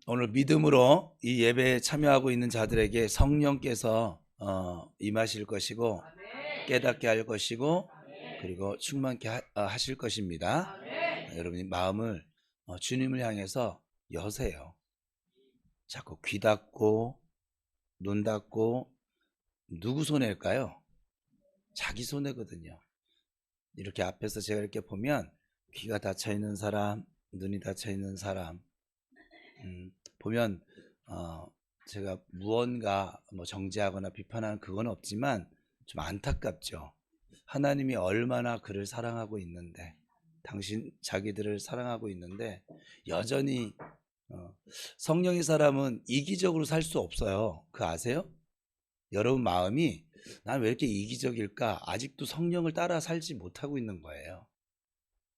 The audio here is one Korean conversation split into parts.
오늘 믿음으로 이 예배에 참여하고 있는 자들에게 성령께서 임하실 것이고 깨닫게 할 것이고 그리고 충만케 하실 것입니다. 여러분이 마음을 주님을 향해서 여세요. 자꾸 귀 닫고 눈 닫고 누구 손해일까요? 자기 손해거든요. 이렇게 앞에서 제가 이렇게 보면 귀가 닫혀 있는 사람, 눈이 닫혀 있는 사람 보면 제가 무언가 정죄하거나 비판하는 그건 없지만 좀 안타깝죠. 하나님이 얼마나 그를 사랑하고 있는데 당신 자기들을 사랑하고 있는데 여전히 성령의 사람은 이기적으로 살 수 없어요. 그거 아세요? 여러분 마음이 난 왜 이렇게 이기적일까? 아직도 성령을 따라 살지 못하고 있는 거예요.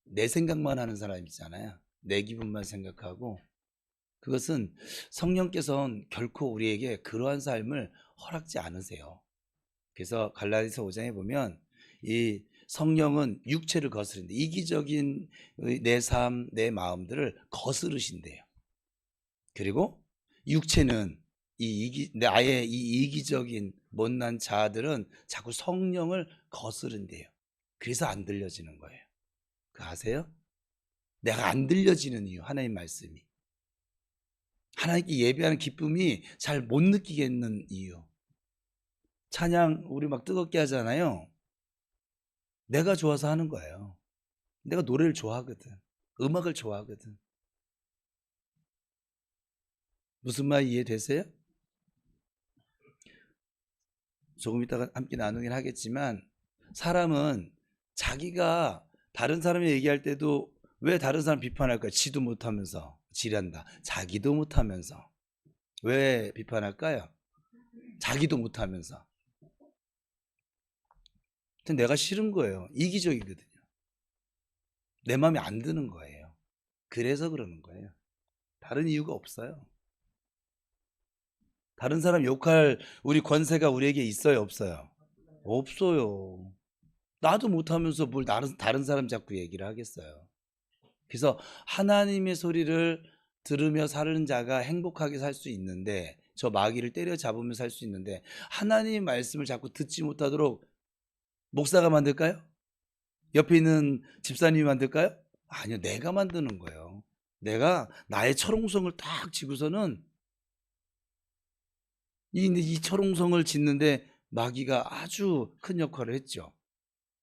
내 생각만 하는 사람이잖아요. 내 기분만 생각하고. 그것은 성령께서는 결코 우리에게 그러한 삶을 허락지 않으세요. 그래서 갈라디아서 5장에 보면 이 성령은 육체를 거스른데 이기적인 내 삶, 내 마음들을 거스르신대요. 그리고 육체는 아예 이 이기적인 못난 자들은 자꾸 성령을 거스른대요. 그래서 안 들려지는 거예요. 그거 아세요? 내가 안 들려지는 이유, 하나님 말씀이. 하나님께 예배하는 기쁨이 잘 못 느끼겠는 이유. 찬양 우리 막 뜨겁게 하잖아요. 내가 좋아서 하는 거예요. 내가 노래를 좋아하거든. 음악을 좋아하거든. 무슨 말 이해되세요? 조금 이따가 함께 나누긴 하겠지만 사람은 자기가 다른 사람이 얘기할 때도 왜 다른 사람 비판할까요? 지도 못하면서 지란다. 자기도 못하면서 왜 비판할까요? 자기도 못하면서. 근데 내가 싫은 거예요. 이기적이거든요. 내 마음에 안 드는 거예요. 그래서 그러는 거예요. 다른 이유가 없어요. 다른 사람 욕할 우리 권세가 우리에게 있어요, 없어요? 없어요. 나도 못하면서 뭘 다른 사람 자꾸 얘기를 하겠어요. 그래서 하나님의 소리를 들으며 사는 자가 행복하게 살 수 있는데 저 마귀를 때려잡으며 살 수 있는데 하나님의 말씀을 자꾸 듣지 못하도록 목사가 만들까요? 옆에 있는 집사님이 만들까요? 아니요, 내가 만드는 거예요. 내가 나의 철옹성을 딱 지고서는 이 철옹성을 짓는데 마귀가 아주 큰 역할을 했죠.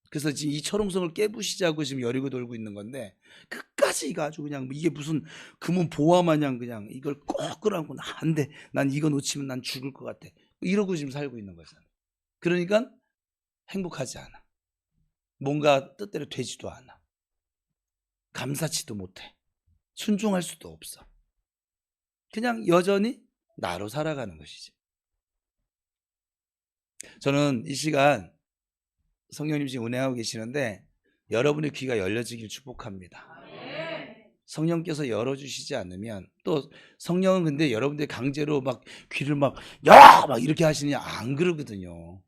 그래서 지금 이 철옹성을 깨부시자고 지금 여리고 돌고 있는 건데 끝까지 이거 아주 그냥 이게 무슨 금은 보화 마냥 그냥 이걸 꼭 끌어안고 안 돼. 난 이거 놓치면 난 죽을 것 같아. 이러고 지금 살고 있는 거잖아요. 그러니까 행복하지 않아. 뭔가 뜻대로 되지도 않아. 감사치도 못해. 순종할 수도 없어. 그냥 여전히 나로 살아가는 것이지. 저는 이 시간 성령님 지금 운행하고 계시는데 여러분의 귀가 열려지길 축복합니다. 성령께서 열어주시지 않으면 또 성령은 근데 여러분들 강제로 막 귀를 막 이렇게 하시느냐 안 그러거든요.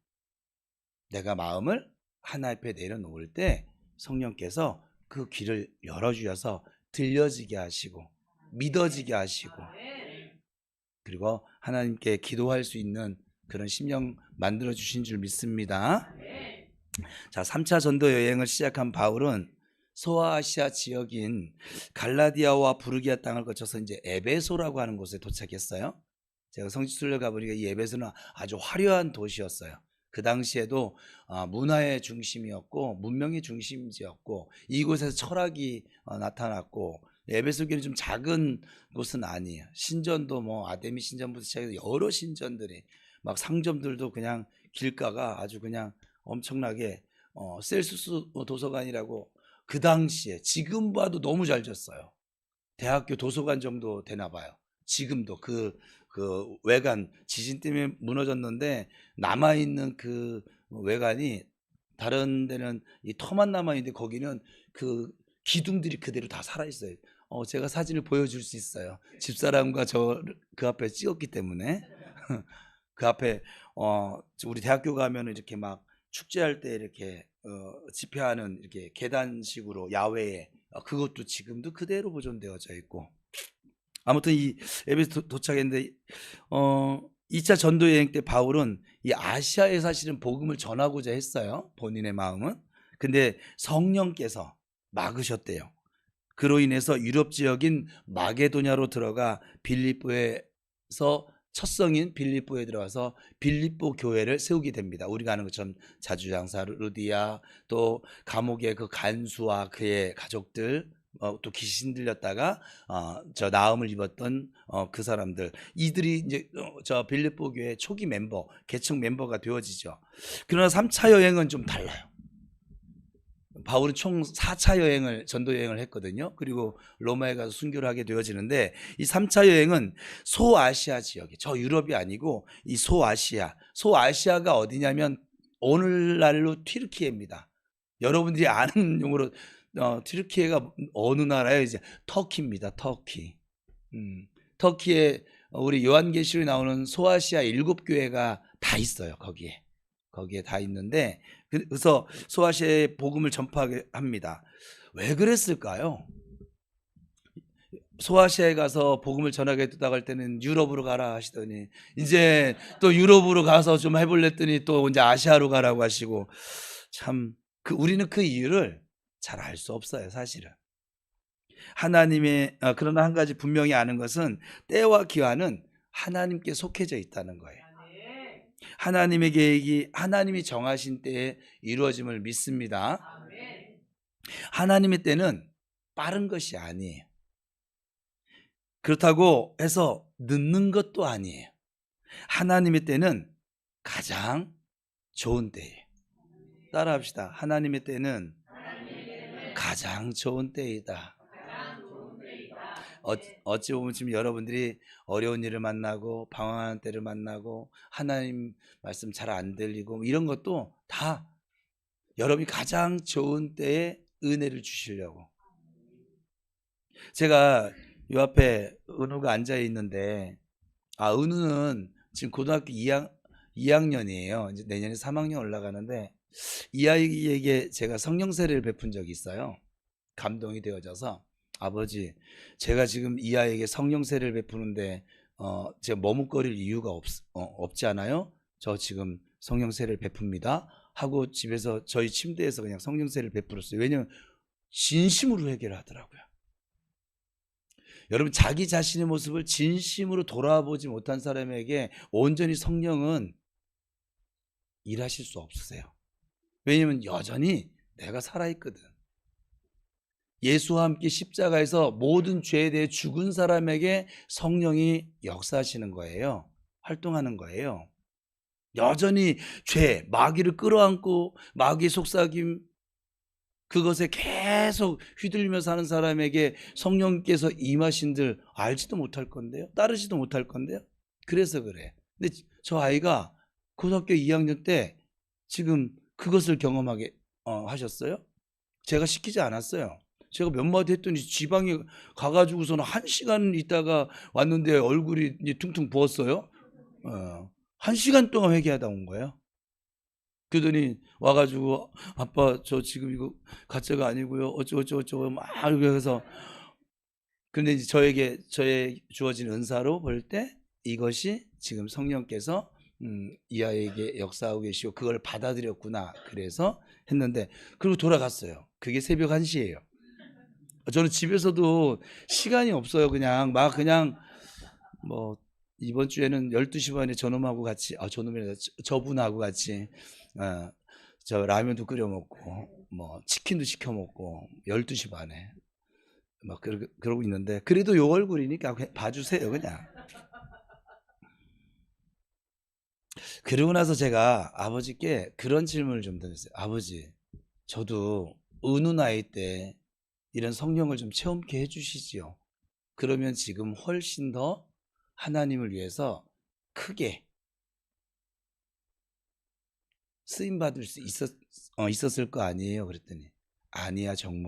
내가 마음을 하나 앞에 내려놓을 때 성령께서 그 귀를 열어주셔서 들려지게 하시고 믿어지게 하시고 그리고 하나님께 기도할 수 있는 그런 심령 만들어 주신 줄 믿습니다. 자, 3차 전도 여행을 시작한 바울은 소아시아 지역인 갈라디아와 부르기아 땅을 거쳐서 이제 에베소라고 하는 곳에 도착했어요. 제가 성지순례 가보니까 이 에베소는 아주 화려한 도시였어요. 그 당시에도 문화의 중심이었고 문명의 중심지였고 이곳에서 철학이 나타났고 에베소 교회는 좀 작은 곳은 아니에요. 신전도 뭐 아데미 신전부터 시작해서 여러 신전들이 막 상점들도 그냥 길가가 아주 그냥 엄청나게 셀수스 도서관이라고 그 당시에 지금 봐도 너무 잘 졌어요. 대학교 도서관 정도 되나 봐요. 지금도 그 외관 지진 때문에 무너졌는데 남아있는 그 외관이 다른 데는 이 터만 남아있는데 거기는 그 기둥들이 그대로 다 살아있어요. 제가 사진을 보여줄 수 있어요. 집사람과 저 그 앞에 찍었기 때문에 그 앞에 우리 대학교 가면 이렇게 막 축제할 때 이렇게 집회하는 이렇게 계단식으로 야외에 그것도 지금도 그대로 보존되어져 있고 아무튼 이 에베소 도착했는데 2차 전도 여행 때 바울은 이 아시아에 사실은 복음을 전하고자 했어요. 본인의 마음은. 근데 성령께서 막으셨대요. 그로 인해서 유럽 지역인 마게도냐로 들어가 빌립보에서 첫 성인 빌립보에 들어가서 빌립보 교회를 세우게 됩니다. 우리가 아는 것처럼 자주장사 루디아, 또 감옥의 그 간수와 그의 가족들, 또 귀신 들렸다가 저 나음을 입었던 그 사람들, 이들이 이제 저 빌립보 교회 초기 멤버, 개척 멤버가 되어지죠. 그러나 3차 여행은 좀 달라요. 바울은 총 4차 여행을, 전도 여행을 했거든요. 그리고 로마에 가서 순교를 하게 되어지는데, 이 3차 여행은 소아시아 지역에, 저 유럽이 아니고 이 소아시아가 어디냐면 오늘날로 튀르키예입니다. 여러분들이 아는 용어로 튀르키예가 어느 나라예요? 이제 터키입니다. 터키. 터키에 우리 요한계시록에 나오는 소아시아 7교회가 다 있어요. 거기에 다 있는데, 그래서 소아시아에 복음을 전파하게 합니다. 왜 그랬을까요? 소아시아에 가서 복음을 전하게 됐다고 할 때는 유럽으로 가라 하시더니, 이제 또 유럽으로 가서 좀 해볼랬더니 또 이제 아시아로 가라고 하시고, 참 우리는 그 이유를 잘 알 수 없어요, 사실은. 하나님의 그러나 한 가지 분명히 아는 것은 때와 기한은 하나님께 속해져 있다는 거예요. 하나님의 계획이 하나님이 정하신 때에 이루어짐을 믿습니다. 하나님의 때는 빠른 것이 아니에요. 그렇다고 해서 늦는 것도 아니에요. 하나님의 때는 가장 좋은 때예요. 따라합시다. 하나님의 때는 가장 좋은 때이다. 어찌 보면 지금 여러분들이 어려운 일을 만나고 방황하는 때를 만나고 하나님 말씀 잘 안 들리고 이런 것도 다 여러분이 가장 좋은 때에 은혜를 주시려고. 제가 요 앞에 은우가 앉아 있는데, 은우는 지금 고등학교 2학년이에요. 이제 내년에 3학년 올라가는데, 이 아이에게 제가 성령세례를 베푼 적이 있어요. 감동이 되어져서, 아버지, 제가 지금 이 아이에게 성령세례를 베푸는데 제가 머뭇거릴 이유가 없지 않아요? 저 지금 성령세례를 베풉니다 하고 집에서 저희 침대에서 그냥 성령세례를 베풀었어요. 왜냐하면 진심으로 회개를 하더라고요. 여러분, 자기 자신의 모습을 진심으로 돌아보지 못한 사람에게 온전히 성령은 일하실 수 없으세요. 왜냐하면 여전히 내가 살아있거든. 예수와 함께 십자가에서 모든 죄에 대해 죽은 사람에게 성령이 역사하시는 거예요. 활동하는 거예요. 여전히 죄, 마귀를 끌어안고 마귀의 속삭임, 그것에 계속 휘둘리며 사는 사람에게 성령께서 임하신들 알지도 못할 건데요. 따르지도 못할 건데요. 그래서 그래. 근데 저 아이가 고등학교 2학년 때 지금 그것을 경험하게 하셨어요. 제가 시키지 않았어요. 제가 몇 마디 했더니 지방에 가가지고서는 1시간 있다가 왔는데 얼굴이 이제 퉁퉁 부었어요. 1시간 동안 회개하다 온 거예요. 그러더니 와가지고 아빠 저 지금 이거 가짜가 아니고요. 어쩌고 막 이렇게 해서, 근데 이제 저의 주어진 은사로 볼 때 이것이 지금 성령께서 이 아이에게 역사하고 계시고 그걸 받아들였구나. 그래서 했는데, 그리고 돌아갔어요. 그게 새벽 1시예요. 저는 집에서도 시간이 없어요. 그냥 뭐 이번 주에는 12시 반에 저놈하고 같이 저분하고 같이 저 라면도 끓여 먹고 뭐 치킨도 시켜 먹고 12시 반에 막 그러고 있는데, 그래도 요 얼굴이니까 봐주세요 그냥. 그러고 나서 제가 아버지께 그런 질문을 좀 드렸어요. 아버지, 저도 어느 나이 때 이런 성령을 좀 체험케 해주시지요. 그러면 지금 훨씬 더 하나님을 위해서 크게 쓰임받을 수 있었을 거 아니에요. 그랬더니 아니야, 정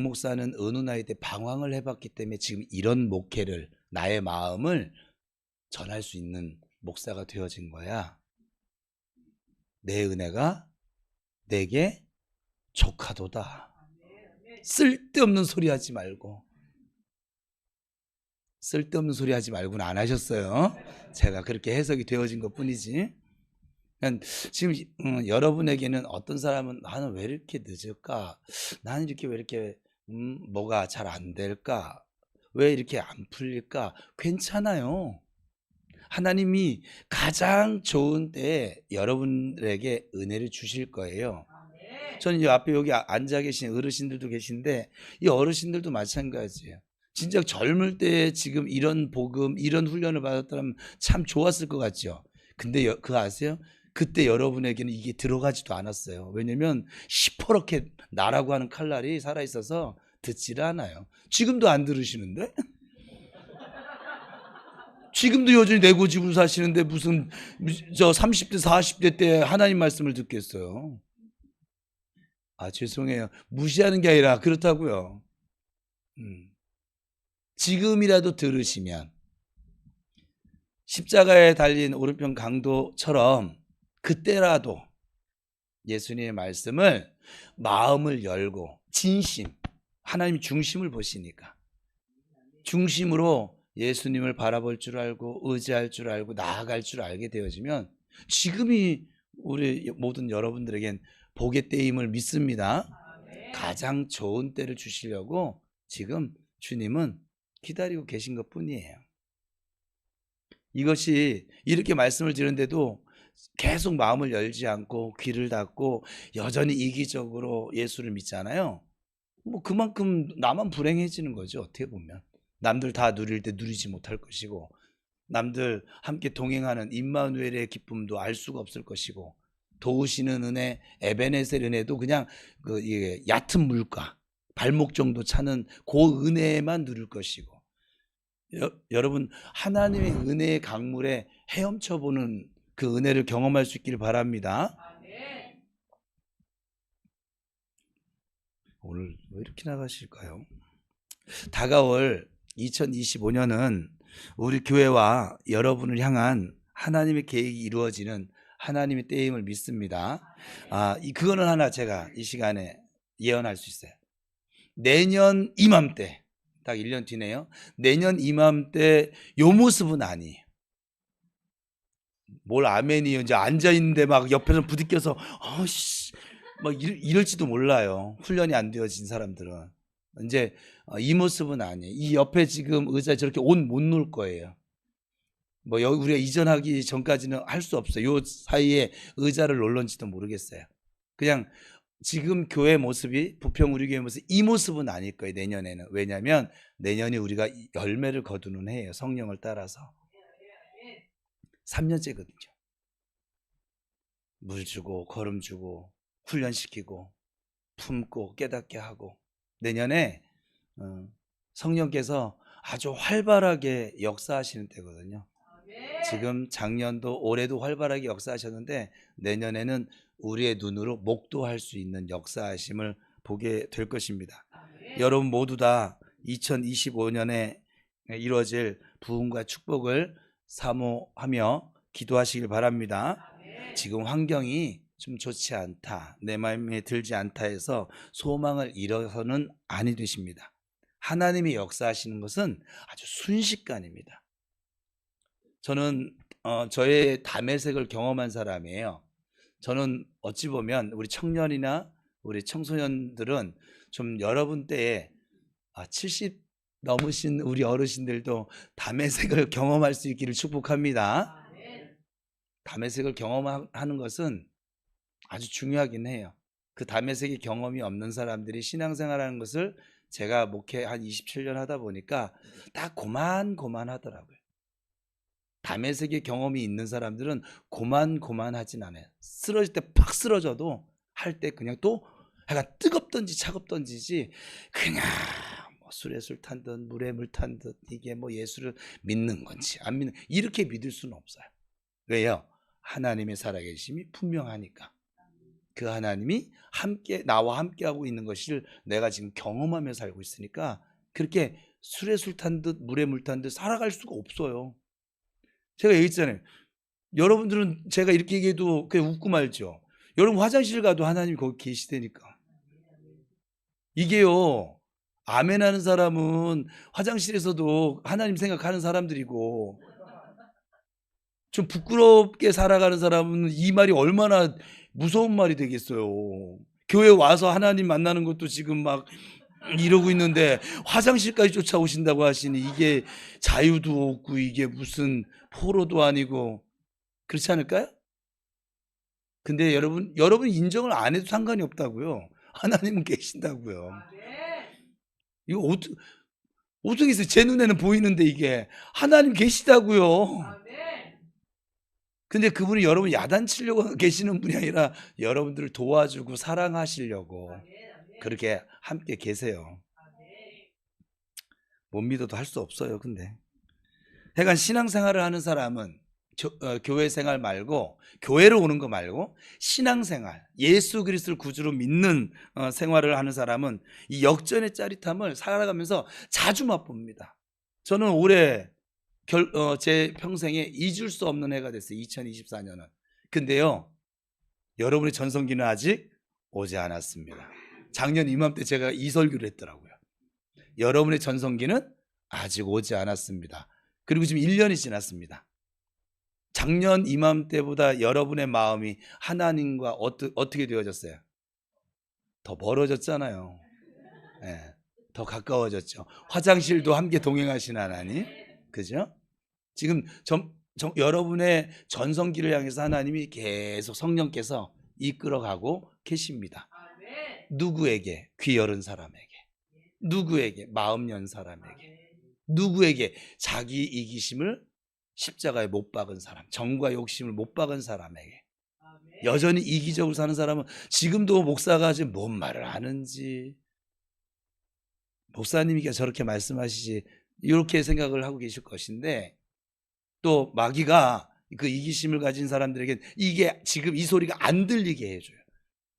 목사는 어느 나이 때 방황을 해봤기 때문에 지금 이런 목회를, 나의 마음을 전할 수 있는 목사가 되어진 거야. 내 은혜가 내게 족하도다. 쓸데없는 소리 하지 말고 쓸데없는 소리 하지 말고는 안 하셨어요. 제가 그렇게 해석이 되어진 것 뿐이지. 그러니까 지금 여러분에게는 어떤 사람은 나는 왜 이렇게 늦을까? 나는 이렇게 왜 이렇게 뭐가 잘 안 될까? 왜 이렇게 안 풀릴까? 괜찮아요. 하나님이 가장 좋은 때에 여러분들에게 은혜를 주실 거예요. 저는 이 앞에 여기 앉아 계신 어르신들도 계신데 이 어르신들도 마찬가지예요. 진짜 젊을 때 지금 이런 복음, 이런 훈련을 받았다면 참 좋았을 것 같죠. 근데 그거 아세요? 그때 여러분에게는 이게 들어가지도 않았어요. 왜냐면 시퍼렇게 나라고 하는 칼날이 살아있어서 듣지를 않아요. 지금도 안 들으시는데? 지금도 여전히 내고집을 사시는데 무슨 저 30대 40대 때 하나님 말씀을 듣겠어요. 아, 죄송해요. 무시하는 게 아니라 그렇다고요. 지금이라도 들으시면 십자가에 달린 오른편 강도처럼 그때라도 예수님의 말씀을 마음을 열고 진심, 하나님 중심을 보시니까 중심으로 예수님을 바라볼 줄 알고 의지할 줄 알고 나아갈 줄 알게 되어지면 지금이 우리 모든 여러분들에겐 복의 때임을 믿습니다. 가장 좋은 때를 주시려고 지금 주님은 기다리고 계신 것 뿐이에요. 이것이 이렇게 말씀을 드렸는데도 계속 마음을 열지 않고 귀를 닫고 여전히 이기적으로 예수를 믿잖아요. 뭐 그만큼 나만 불행해지는 거죠. 어떻게 보면 남들 다 누릴 때 누리지 못할 것이고 남들 함께 동행하는 임마누엘의 기쁨도 알 수가 없을 것이고 도우시는 은혜, 에베네셀 은혜도 그냥 이게 얕은 물가 발목 정도 차는 그 은혜만 누릴 것이고 여러분 하나님의 은혜의 강물에 헤엄쳐 보는 그 은혜를 경험할 수 있기를 바랍니다. 오늘 왜 이렇게 나가실까요? 다가올 2025년은 우리 교회와 여러분을 향한 하나님의 계획이 이루어지는 하나님의 때임을 믿습니다. 그거는 하나 제가 이 시간에 예언할 수 있어요. 내년 이맘때, 딱 1년 뒤네요. 내년 이맘때 요 모습은 아니에요. 뭘 아멘이요. 이제 앉아있는데 막 옆에서 부딪혀서, 막 이럴지도 몰라요. 훈련이 안 되어진 사람들은. 이제 이 모습은 아니에요. 이 옆에 지금 의자에 저렇게 옷 못 놓을 거예요. 뭐 우리가 이전하기 전까지는 할 수 없어요. 요 사이에 의자를 놓을런지도 모르겠어요. 그냥 지금 교회 모습이 부평 우리 교회 모습 이 모습은 아닐 거예요. 내년에는. 왜냐하면 내년이 우리가 열매를 거두는 해예요. 성령을 따라서 3년째거든요. 물 주고 걸음 주고 훈련시키고 품고 깨닫게 하고 내년에 성령께서 아주 활발하게 역사하시는 때거든요. 지금 작년도 올해도 활발하게 역사하셨는데 내년에는 우리의 눈으로 목도할 수 있는 역사하심을 보게 될 것입니다. 여러분 모두 다 2025년에 이루어질 부흥과 축복을 사모하며 기도하시길 바랍니다. 지금 환경이 좀 좋지 않다, 내 마음에 들지 않다 해서 소망을 잃어서는 아니 되십니다. 하나님이 역사하시는 것은 아주 순식간입니다. 저는 저의 담의색을 경험한 사람이에요. 저는 어찌 보면 우리 청년이나 우리 청소년들은 좀 여러분 때에 70 넘으신 우리 어르신들도 담의색을 경험할 수 있기를 축복합니다. 담의색을 경험하는 것은 아주 중요하긴 해요. 그 담의색의 경험이 없는 사람들이 신앙생활하는 것을 제가 목회 한 27년 하다 보니까 딱 고만고만하더라고요. 담의색의 경험이 있는 사람들은 고만고만하진 않아요. 쓰러질 때 팍 쓰러져도 할 때 그냥 또 약간 뜨겁던지 차갑던지지 그냥 뭐 술에 술 탄 듯 물에 물 탄 듯 이게 뭐 예수를 믿는 건지 안 믿는 이렇게 믿을 수는 없어요. 왜요? 하나님의 살아계심이 분명하니까. 그 하나님이 나와 함께하고 있는 것을 내가 지금 경험하며 살고 있으니까 그렇게 술에 술 탄 듯 물에 물 탄 듯 살아갈 수가 없어요. 제가 얘기했잖아요. 여러분들은 제가 이렇게 얘기해도 그냥 웃고 말죠. 여러분 화장실 가도 하나님이 거기 계시다니까. 이게요 아멘 하는 사람은 화장실에서도 하나님 생각하는 사람들이고, 좀 부끄럽게 살아가는 사람은 이 말이 얼마나 무서운 말이 되겠어요. 교회 와서 하나님 만나는 것도 지금 막 이러고 있는데 화장실까지 쫓아오신다고 하시니 이게 자유도 없고 이게 무슨 포로도 아니고 그렇지 않을까요? 근데 여러분 인정을 안 해도 상관이 없다고요. 하나님은 계신다고요. 이거 어떻게 해서 제 눈에는 보이는데 이게 하나님 계시다고요. 근데 그분이 여러분 야단치려고 계시는 분이 아니라 여러분들을 도와주고 사랑하시려고 그렇게 함께 계세요. 못 믿어도 할 수 없어요. 근데 하여간 신앙생활을 하는 사람은 교회 생활 말고, 교회로 오는 거 말고 신앙생활, 예수 그리스도를 구주로 믿는 생활을 하는 사람은 이 역전의 짜릿함을 살아가면서 자주 맛봅니다. 저는 올해 제 평생에 잊을 수 없는 해가 됐어요. 2024년은. 근데요, 여러분의 전성기는 아직 오지 않았습니다. 작년 이맘때 제가 이 설교를 했더라고요. 여러분의 전성기는 아직 오지 않았습니다. 그리고 지금 1년이 지났습니다. 작년 이맘때보다 여러분의 마음이 하나님과 어떻게 되어졌어요? 더 멀어졌잖아요. 네, 더 가까워졌죠. 화장실도 함께 동행하신 하나님, 그죠? 지금 여러분의 전성기를 향해서 하나님이 계속 성령께서 이끌어가고 계십니다. 누구에게? 귀 열은 사람에게. 누구에게? 마음 연 사람에게. 누구에게? 자기 이기심을 십자가에 못 박은 사람, 정과 욕심을 못 박은 사람에게. 여전히 이기적으로 사는 사람은 지금도 목사가 지금 뭔 말을 하는지, 목사님이 저렇게 말씀하시지, 이렇게 생각을 하고 계실 것인데, 또 마귀가 그 이기심을 가진 사람들에게 이게 지금 이 소리가 안 들리게 해줘요.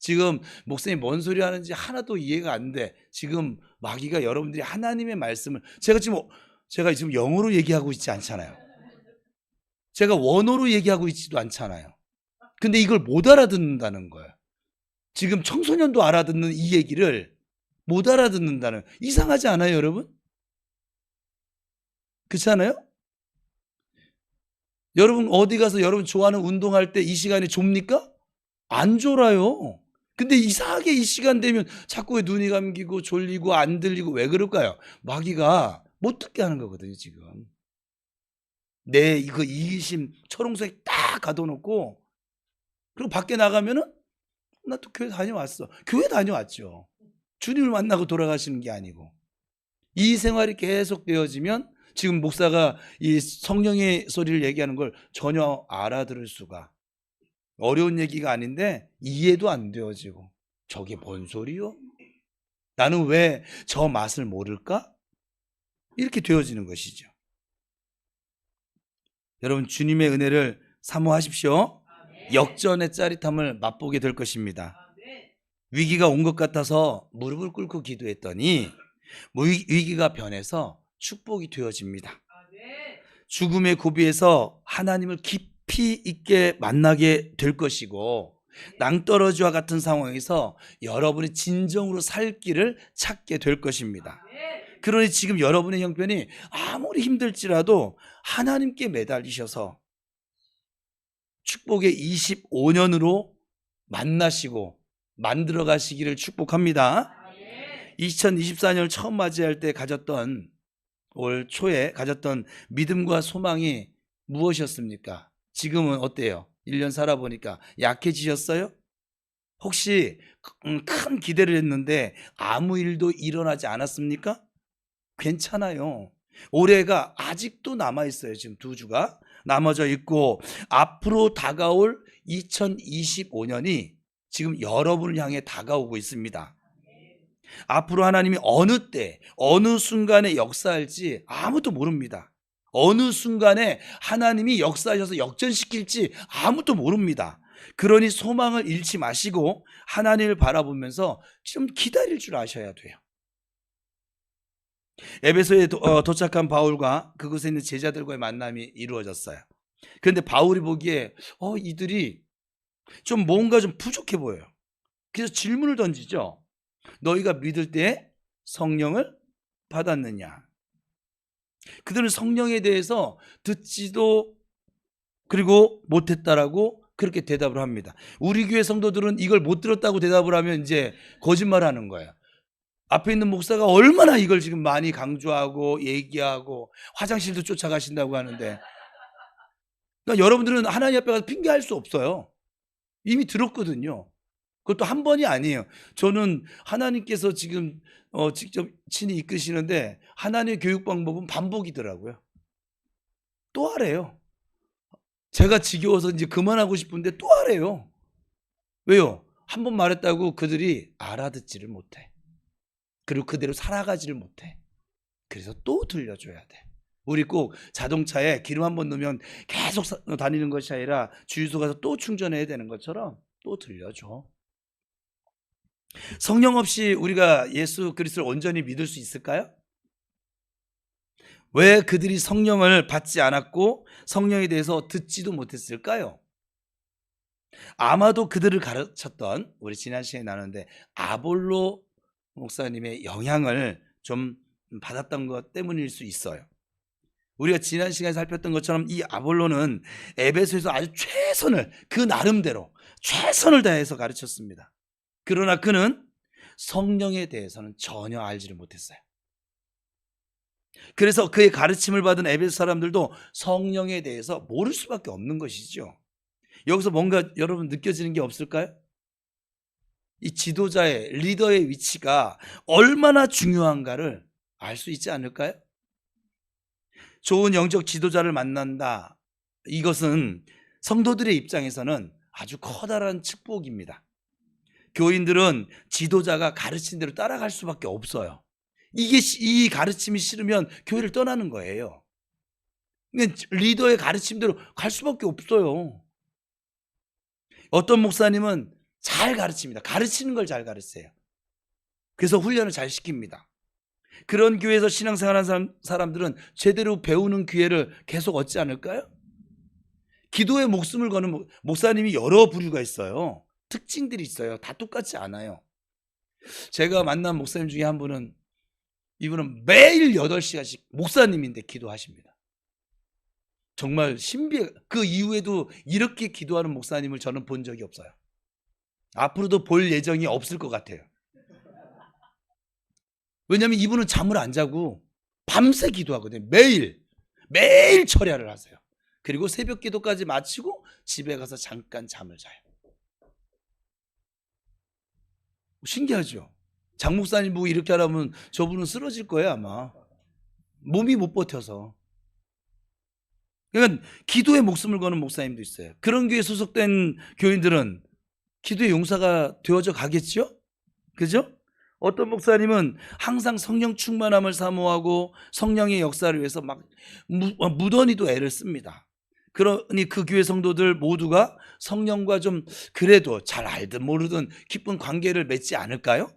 지금 목사님 뭔 소리 하는지 하나도 이해가 안 돼. 지금 마귀가 여러분들이 하나님의 말씀을, 제가 지금 영어로 얘기하고 있지 않잖아요. 제가 원어로 얘기하고 있지도 않잖아요. 근데 이걸 못 알아듣는다는 거예요. 지금 청소년도 알아듣는 이 얘기를 못 알아듣는다는, 이상하지 않아요, 여러분? 그렇지 않아요? 여러분 어디 가서 여러분 좋아하는 운동할 때 이 시간에 좁니까? 안 졸아요. 근데 이상하게 이 시간 되면 자꾸 눈이 감기고 졸리고 안 들리고, 왜 그럴까요? 마귀가 못 듣게 하는 거거든요, 지금. 내 이거 이기심 철옹성에 딱 가둬놓고, 그리고 밖에 나가면은 나 또 교회 다녀왔어. 교회 다녀왔죠. 주님을 만나고 돌아가시는 게 아니고. 이 생활이 계속 되어지면 지금 목사가 이 성령의 소리를 얘기하는 걸 전혀 알아들을 수가, 어려운 얘기가 아닌데 이해도 안 되어지고, 저게 뭔 소리요? 나는 왜 저 맛을 모를까? 이렇게 되어지는 것이죠. 여러분 주님의 은혜를 사모하십시오. 역전의 짜릿함을 맛보게 될 것입니다. 위기가 온 것 같아서 무릎을 꿇고 기도했더니 위기가 변해서 축복이 되어집니다. 죽음의 고비에서 하나님을 깊이 있게 만나게 될 것이고, 낭떠러지와 같은 상황에서 여러분이 진정으로 살 길을 찾게 될 것입니다. 그러니 지금 여러분의 형편이 아무리 힘들지라도 하나님께 매달리셔서 축복의 25년으로 만나시고 만들어 가시기를 축복합니다. 2024년을 처음 맞이할 때 가졌던, 올 초에 가졌던 믿음과 소망이 무엇이었습니까? 지금은 어때요? 1년 살아보니까 약해지셨어요? 혹시 큰 기대를 했는데 아무 일도 일어나지 않았습니까? 괜찮아요. 올해가 아직도 남아있어요. 지금 2주가 남아져 있고, 앞으로 다가올 2025년이 지금 여러분을 향해 다가오고 있습니다. 앞으로 하나님이 어느 때 어느 순간에 역사할지 아무도 모릅니다. 어느 순간에 하나님이 역사하셔서 역전시킬지 아무도 모릅니다. 그러니 소망을 잃지 마시고 하나님을 바라보면서 좀 기다릴 줄 아셔야 돼요. 에베소에 도착한 바울과 그곳에 있는 제자들과의 만남이 이루어졌어요. 그런데 바울이 보기에 이들이 좀 뭔가 좀 부족해 보여요. 그래서 질문을 던지죠. 너희가 믿을 때 성령을 받았느냐? 그들은 성령에 대해서 듣지도 그리고 못했다라고 그렇게 대답을 합니다. 우리 교회 성도들은 이걸 못 들었다고 대답을 하면 이제 거짓말하는 거예요. 앞에 있는 목사가 얼마나 이걸 지금 많이 강조하고 얘기하고 화장실도 쫓아가신다고 하는데, 그러니까 여러분들은 하나님 앞에 가서 핑계할 수 없어요. 이미 들었거든요. 그것도 한 번이 아니에요. 저는 하나님께서 지금 직접 친히 이끄시는데 하나님의 교육 방법은 반복이더라고요. 또 하래요. 제가 지겨워서 이제 그만하고 싶은데 또 하래요. 왜요? 한 번 말했다고 그들이 알아듣지를 못해. 그리고 그대로 살아가지를 못해. 그래서 또 들려줘야 돼. 우리 꼭 자동차에 기름 한 번 넣으면 계속 다니는 것이 아니라 주유소 가서 또 충전해야 되는 것처럼 또 들려줘. 성령 없이 우리가 예수 그리스도를 온전히 믿을 수 있을까요? 왜 그들이 성령을 받지 않았고 성령에 대해서 듣지도 못했을까요? 아마도 그들을 가르쳤던, 우리 지난 시간에 나눴는데 아볼로 목사님의 영향을 좀 받았던 것 때문일 수 있어요. 우리가 지난 시간에 살폈던 것처럼 이 아볼로는 에베소에서 아주 최선을, 그 나름대로 최선을 다해서 가르쳤습니다. 그러나 그는 성령에 대해서는 전혀 알지를 못했어요. 그래서 그의 가르침을 받은 에베소 사람들도 성령에 대해서 모를 수밖에 없는 것이죠. 여기서 뭔가 여러분 느껴지는 게 없을까요? 이 지도자의, 리더의 위치가 얼마나 중요한가를 알 수 있지 않을까요? 좋은 영적 지도자를 만난다. 이것은 성도들의 입장에서는 아주 커다란 축복입니다. 교인들은 지도자가 가르친 대로 따라갈 수밖에 없어요. 이 가르침이 싫으면 교회를 떠나는 거예요. 그러니까 리더의 가르침대로 갈 수밖에 없어요. 어떤 목사님은 잘 가르칩니다. 가르치는 걸 잘 가르쳐요. 그래서 훈련을 잘 시킵니다. 그런 교회에서 신앙생활하는 사람들은 제대로 배우는 기회를 계속 얻지 않을까요? 기도에 목숨을 거는 목사님이 여러 부류가 있어요. 특징들이 있어요. 다 똑같지 않아요. 제가 만난 목사님 중에 한 분은, 이분은 매일 8시간씩 목사님인데 기도하십니다. 정말 신비해. 그 이후에도 이렇게 기도하는 목사님을 저는 본 적이 없어요. 앞으로도 볼 예정이 없을 것 같아요. 왜냐하면 이분은 잠을 안 자고 밤새 기도하거든요. 매일 철야를 하세요. 그리고 새벽 기도까지 마치고 집에 가서 잠깐 잠을 자요. 신기하죠? 장 목사님 보고 이렇게 하라면 저분은 쓰러질 거예요, 아마. 몸이 못 버텨서. 그러니까 기도에 목숨을 거는 목사님도 있어요. 그런 교회에 소속된 교인들은 기도의 용사가 되어져 가겠죠? 그죠? 어떤 목사님은 항상 성령 충만함을 사모하고 성령의 역사를 위해서 막 무던히도 애를 씁니다. 그러니 그 교회 성도들 모두가 성령과 좀 그래도 잘 알든 모르든 깊은 관계를 맺지 않을까요?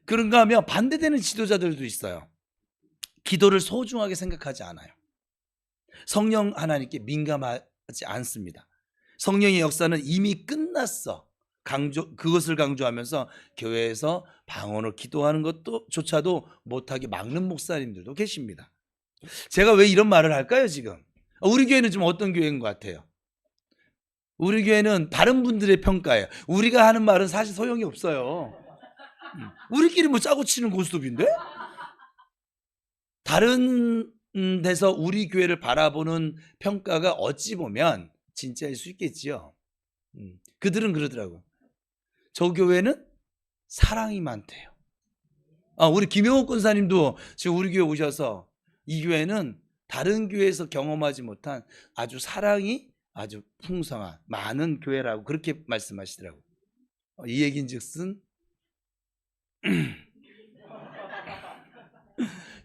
그런가 하면 반대되는 지도자들도 있어요. 기도를 소중하게 생각하지 않아요. 성령 하나님께 민감하지 않습니다. 성령의 역사는 이미 끝났어. 그것을 강조하면서 교회에서 방언으로 기도하는 것조차도 못하게 막는 목사님들도 계십니다. 제가 왜 이런 말을 할까요, 지금? 우리 교회는 좀 어떤 교회인 것 같아요? 우리 교회는 다른 분들의 평가예요. 우리가 하는 말은 사실 소용이 없어요. 우리끼리 뭐 짜고 치는 고스톱인데? 다른 데서 우리 교회를 바라보는 평가가 어찌 보면 진짜일 수 있겠지요. 그들은 그러더라고요. 저 교회는 사랑이 많대요. 우리 김영옥 권사님도 지금 우리 교회 오셔서 이 교회는 다른 교회에서 경험하지 못한 아주 사랑이 아주 풍성한 많은 교회라고 그렇게 말씀하시더라고요. 이 얘기인즉슨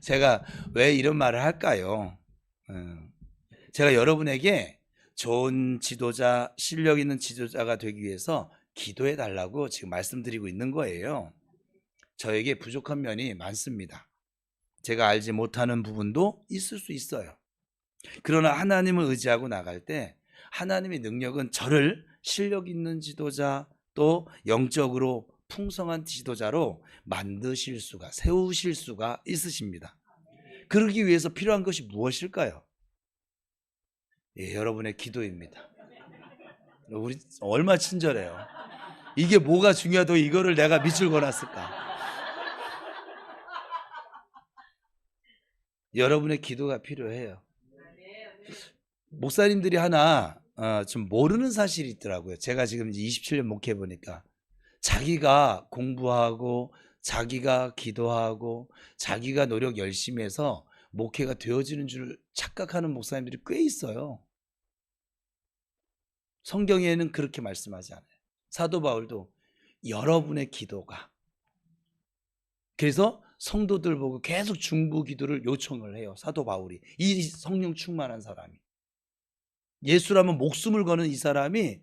제가 왜 이런 말을 할까요? 제가 여러분에게 좋은 지도자, 실력 있는 지도자가 되기 위해서 기도해 달라고 지금 말씀드리고 있는 거예요. 저에게 부족한 면이 많습니다. 제가 알지 못하는 부분도 있을 수 있어요. 그러나 하나님을 의지하고 나갈 때 하나님의 능력은 저를 실력 있는 지도자, 또 영적으로 풍성한 지도자로 만드실 수가, 세우실 수가 있으십니다. 그러기 위해서 필요한 것이 무엇일까요? 예, 여러분의 기도입니다. 우리 얼마나 친절해요. 이게 뭐가 중요하다고 이거를 내가 밑줄 그어놨을까? 여러분의 기도가 필요해요. 목사님들이 하나 좀 모르는 사실이 있더라고요. 제가 지금 이제 27년 목회해 보니까 자기가 공부하고 자기가 기도하고 자기가 노력 열심히 해서 목회가 되어지는 줄 착각하는 목사님들이 꽤 있어요. 성경에는 그렇게 말씀하지 않아요. 사도 바울도 여러분의 기도가, 그래서 성도들 보고 계속 중보 기도를 요청을 해요. 사도 바울이, 이 성령 충만한 사람이, 예수라면 목숨을 거는 이 사람이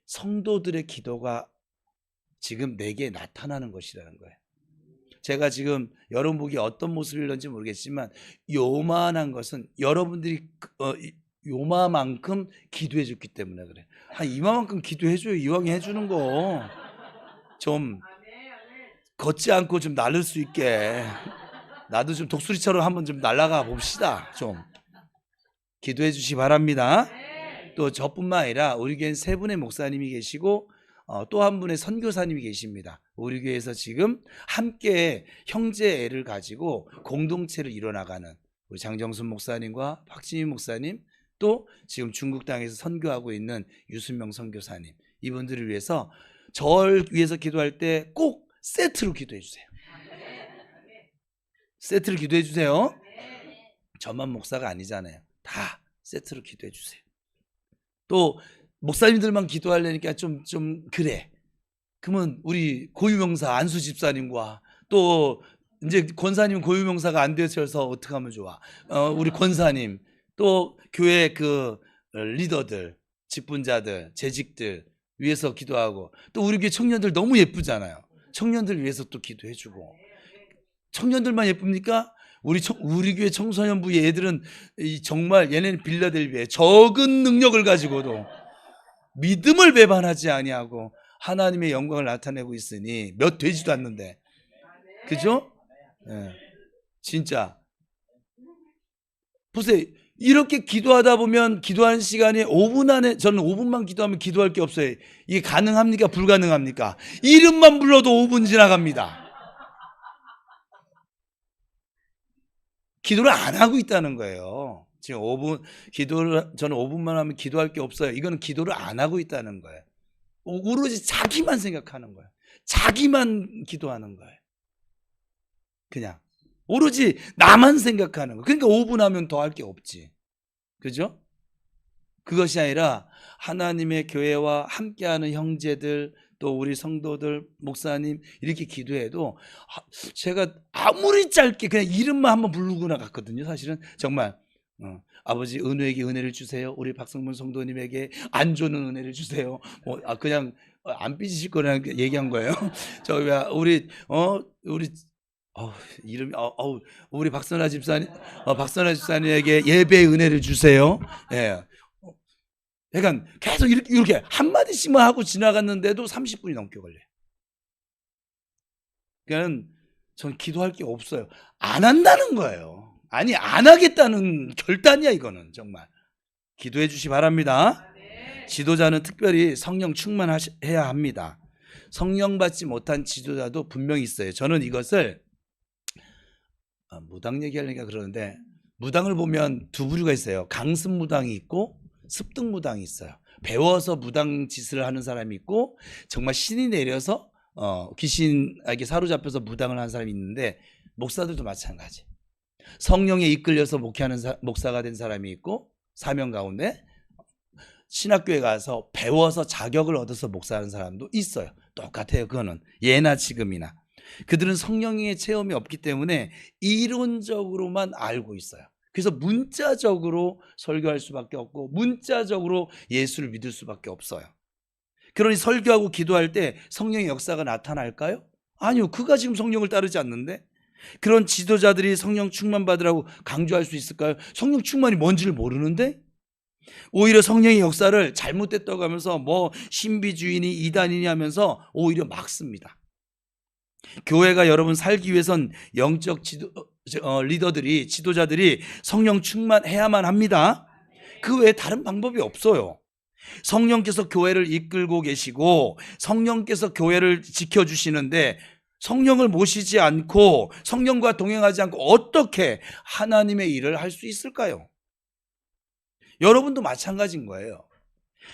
성도들의 기도가 지금 내게 나타나는 것이라는 거예요. 제가 지금 여러분 보기에 어떤 모습일런지 모르겠지만 요만한 것은 여러분들이 요마만큼 기도해 줬기 때문에 그래. 한 이만큼 기도해줘요. 이왕 해주는 거 좀 걷지 않고 좀 날을 수 있게, 나도 좀 독수리처럼 한번 좀 날아가 봅시다. 좀 기도해 주시기 바랍니다. 또 저뿐만 아니라 우리 교회는 세 분의 목사님이 계시고 또 한 분의 선교사님이 계십니다. 우리 교회에서 지금 함께 형제애를 가지고 공동체를 이뤄나가는 우리 장정순 목사님과 박진희 목사님, 또 지금 중국 땅에서 선교하고 있는 유순명 선교사님, 이분들을 위해서 절 위해서 기도할 때 꼭 세트로 기도해 주세요. 세트로 기도해 주세요. 저만 목사가 아니잖아요. 다 세트로 기도해 주세요. 또 목사님들만 기도하려니까 좀 그래. 그러면 우리 고유명사 안수 집사님과 또 이제 권사님 고유명사가 안 되셔서 어떻게 하면 좋아? 우리 권사님, 또 교회 그 리더들, 직분자들, 재직들 위해서 기도하고, 또 우리 교회 청년들 너무 예쁘잖아요. 청년들 위해서 또 기도해주고. 청년들만 예쁩니까? 우리 교회 청소년부 애들은 정말 얘네는 빌라델비아에 적은 능력을 가지고도 믿음을 배반하지 아니하고 하나님의 영광을 나타내고 있으니 몇 되지도 않는데, 그죠? 네. 진짜 보세요. 이렇게 기도하다 보면 기도하는 시간이 5분 안에, 저는 5분만 기도하면 기도할 게 없어요. 이게 가능합니까? 불가능합니까? 이름만 불러도 5분 지나갑니다. 기도를 안 하고 있다는 거예요. 지금 5분 저는 5분만 하면 기도할 게 없어요. 이거는 기도를 안 하고 있다는 거예요. 오로지 자기만 생각하는 거예요. 자기만 기도하는 거예요. 그냥 오로지 나만 생각하는 거. 그러니까 5분 하면 더 할 게 없지. 그죠? 그것이 아니라 하나님의 교회와 함께하는 형제들, 또 우리 성도들, 목사님 이렇게 기도해도 제가 아무리 짧게 그냥 이름만 한번 부르고 나갔거든요. 사실은 정말 아버지 은혜에게 은혜를 주세요. 우리 박성문 성도님에게 안 주는 은혜를 주세요. 그냥 안 삐지실 거라는 얘기한 거예요. 우리 이름이 우리 박선아 집사님에게 예배의 은혜를 주세요. 예. 그러니까 계속 이렇게 한마디씩만 하고 지나갔는데도 30분이 넘게 걸려요. 그러니까 전 기도할 게 없어요. 안 한다는 거예요. 아니, 안 하겠다는 결단이야. 이거는 정말 기도해 주시 바랍니다. 지도자는 특별히 성령 충만해야 합니다. 성령 받지 못한 지도자도 분명히 있어요. 저는 이것을 무당 얘기하려니까 그러는데, 무당을 보면 두 부류가 있어요. 강습 무당이 있고 습득 무당이 있어요. 배워서 무당 짓을 하는 사람이 있고, 정말 신이 내려서 귀신에게 사로잡혀서 무당을 하는 사람이 있는데, 목사들도 마찬가지. 성령에 이끌려서 목회하는 목사가 된 사람이 있고, 사명 가운데 신학교에 가서 배워서 자격을 얻어서 목사하는 사람도 있어요. 똑같아요. 그거는 예나 지금이나. 그들은 성령의 체험이 없기 때문에 이론적으로만 알고 있어요. 그래서 문자적으로 설교할 수밖에 없고 문자적으로 예수를 믿을 수밖에 없어요. 그러니 설교하고 기도할 때 성령의 역사가 나타날까요? 아니요. 그가 지금 성령을 따르지 않는데. 그런 지도자들이 성령 충만 받으라고 강조할 수 있을까요? 성령 충만이 뭔지를 모르는데 오히려 성령의 역사를 잘못됐다고 하면서 뭐 신비주의니 이단이니 하면서 오히려 막습니다. 교회가 여러분 살기 위해선 영적 리더들이, 지도자들이 성령 충만해야만 합니다. 그 외에 다른 방법이 없어요. 성령께서 교회를 이끌고 계시고 성령께서 교회를 지켜주시는데 성령을 모시지 않고 성령과 동행하지 않고 어떻게 하나님의 일을 할 수 있을까요? 여러분도 마찬가지인 거예요.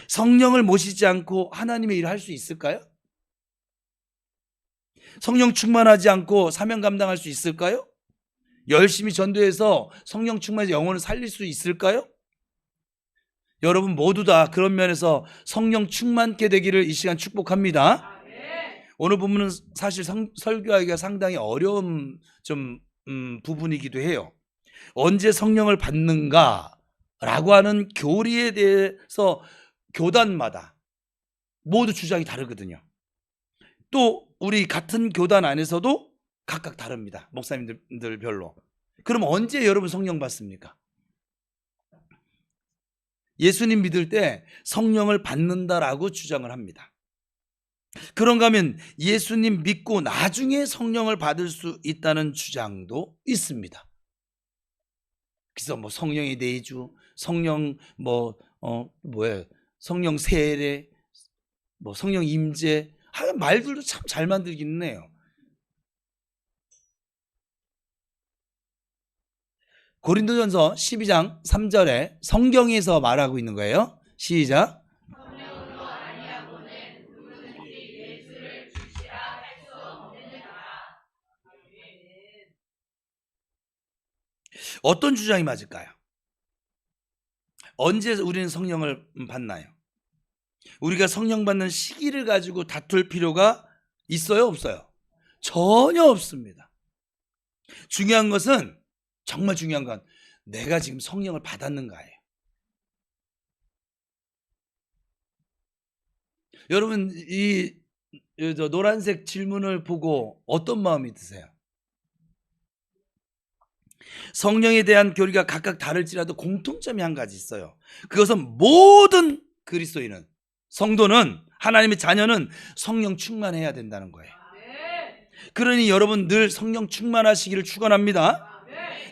성령을 모시지 않고 하나님의 일을 할 수 있을까요? 성령 충만하지 않고 사명 감당할 수 있을까요? 열심히 전도해서 성령 충만해서 영혼을 살릴 수 있을까요? 여러분 모두 다 그런 면에서 성령 충만케 되기를 이 시간 축복합니다. 오늘 본문은 사실 설교하기가 상당히 어려운 부분이기도 해요. 언제 성령을 받는가 라고 하는 교리에 대해서 교단마다 모두 주장이 다르거든요. 또 우리 같은 교단 안에서도 각각 다릅니다. 목사님들 별로. 그럼 언제 여러분 성령 받습니까? 예수님 믿을 때 성령을 받는다라고 주장을 합니다. 그런가 하면 예수님 믿고 나중에 성령을 받을 수 있다는 주장도 있습니다. 그래서 뭐 성령의 내주, 성령 성령 세례, 뭐 성령 임재 하는 말들도 참 잘 만들기는 해요. 고린도전서 12장 3절에 성경에서 말하고 있는 거예요. 시작. 성령으로 아니하고는 누구든지 예수를 주시라 할 수 없느니라. 어떤 주장이 맞을까요? 언제 우리는 성령을 받나요? 우리가 성령 받는 시기를 가지고 다툴 필요가 있어요, 없어요? 전혀 없습니다. 중요한 것은, 정말 중요한 건 내가 지금 성령을 받았는가예요. 여러분 이 노란색 질문을 보고 어떤 마음이 드세요? 성령에 대한 교리가 각각 다를지라도 공통점이 한 가지 있어요. 그것은 모든 그리스도인은, 성도는, 하나님의 자녀는 성령 충만해야 된다는 거예요. 그러니 여러분 늘 성령 충만하시기를 축원합니다.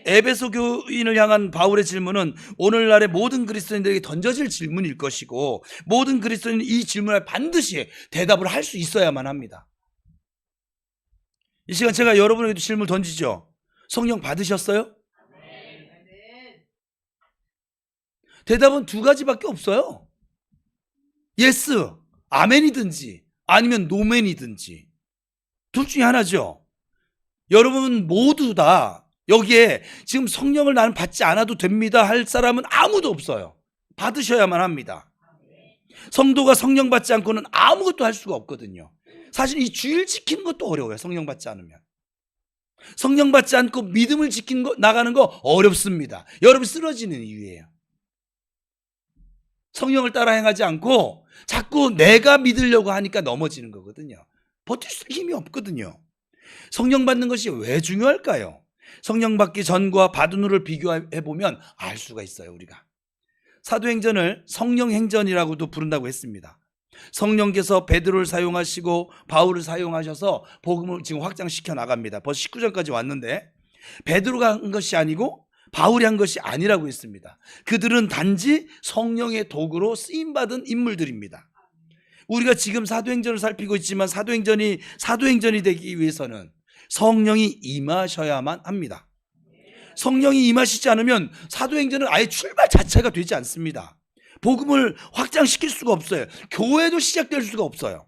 에베소 교인을 향한 바울의 질문은 오늘날의 모든 그리스도인들에게 던져질 질문일 것이고, 모든 그리스도인은 이 질문에 반드시 대답을 할 수 있어야만 합니다. 이 시간 제가 여러분에게도 질문을 던지죠. 성령 받으셨어요? 대답은 두 가지밖에 없어요. 예스, 아멘이든지 아니면 노멘이든지 둘 중에 하나죠. 여러분 모두 다 여기에 지금 성령을 나는 받지 않아도 됩니다 할 사람은 아무도 없어요. 받으셔야만 합니다. 성도가 성령 받지 않고는 아무것도 할 수가 없거든요. 사실 이 주일 지키는 것도 어려워요. 성령 받지 않으면. 성령 받지 않고 믿음을 지키는 나가는 거 어렵습니다. 여러분 쓰러지는 이유예요. 성령을 따라 행하지 않고 자꾸 내가 믿으려고 하니까 넘어지는 거거든요. 버틸 수 힘이 없거든요. 성령 받는 것이 왜 중요할까요? 성령 받기 전과 받은 후를 비교해보면 알 수가 있어요. 우리가 사도행전을 성령행전이라고도 부른다고 했습니다. 성령께서 베드로를 사용하시고 바울을 사용하셔서 복음을 지금 확장시켜 나갑니다. 벌써 19절까지 왔는데 베드로가 한 것이 아니고 바울이 한 것이 아니라고 했습니다. 그들은 단지 성령의 도구로 쓰임받은 인물들입니다. 우리가 지금 사도행전을 살피고 있지만 사도행전이 되기 위해서는 성령이 임하셔야만 합니다. 성령이 임하시지 않으면 사도행전은 아예 출발 자체가 되지 않습니다. 복음을 확장시킬 수가 없어요. 교회도 시작될 수가 없어요.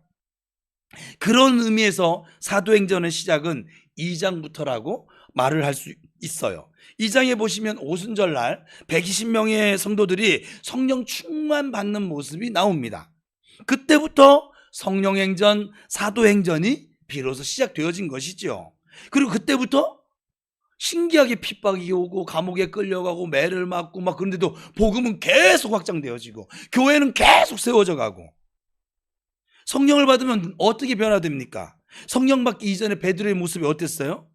그런 의미에서 사도행전의 시작은 2장부터라고 말을 할 수 있어요. 2장에 보시면 오순절날 120명의 성도들이 성령 충만 받는 모습이 나옵니다. 그때부터 성령행전, 사도행전이 비로소 시작되어진 것이죠. 그리고 그때부터 신기하게 핍박이 오고 감옥에 끌려가고 매를 맞고 막 그런데도 복음은 계속 확장되어지고 교회는 계속 세워져 가고. 성령을 받으면 어떻게 변화됩니까? 성령 받기 이전에 베드로의 모습이 어땠어요?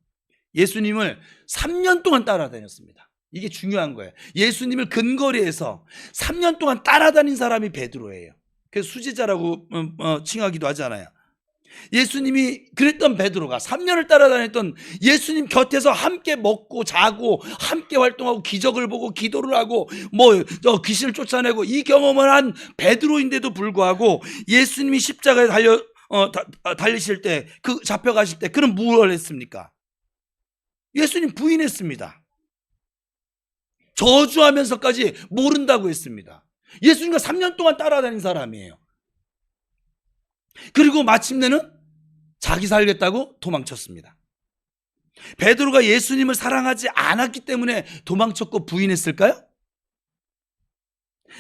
예수님을 3년 동안 따라다녔습니다. 이게 중요한 거예요. 예수님을 근거리에서 3년 동안 따라다닌 사람이 베드로예요. 그래서 수제자라고 칭하기도 하잖아요. 예수님이 그랬던 베드로가 3년을 따라다녔던 예수님 곁에서 함께 먹고 자고 함께 활동하고 기적을 보고 기도를 하고 귀신을 쫓아내고 이 경험을 한 베드로인데도 불구하고 예수님이 십자가에 달리실 때 잡혀가실 때 그는 무엇을 했습니까? 예수님 부인했습니다. 저주하면서까지 모른다고 했습니다. 예수님과 3년 동안 따라다닌 사람이에요. 그리고 마침내는 자기 살겠다고 도망쳤습니다. 베드로가 예수님을 사랑하지 않았기 때문에 도망쳤고 부인했을까요?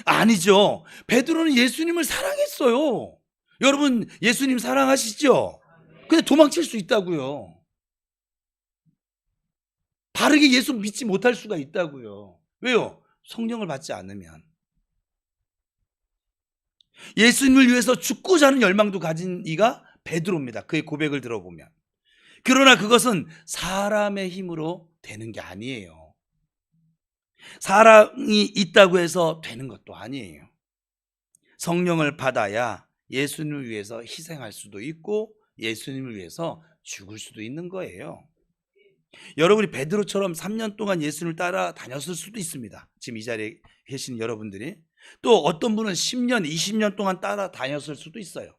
아니죠. 베드로는 예수님을 사랑했어요. 여러분 예수님 사랑하시죠? 근데 도망칠 수 있다고요. 바르게 예수 믿지 못할 수가 있다고요. 왜요? 성령을 받지 않으면. 예수님을 위해서 죽고자 하는 열망도 가진 이가 베드로입니다. 그의 고백을 들어보면. 그러나 그것은 사람의 힘으로 되는 게 아니에요. 사랑이 있다고 해서 되는 것도 아니에요. 성령을 받아야 예수님을 위해서 희생할 수도 있고 예수님을 위해서 죽을 수도 있는 거예요. 여러분이 베드로처럼 3년 동안 예수님을 따라다녔을 수도 있습니다. 지금 이 자리에 계신 여러분들이. 또 어떤 분은 10년, 20년 동안 따라다녔을 수도 있어요.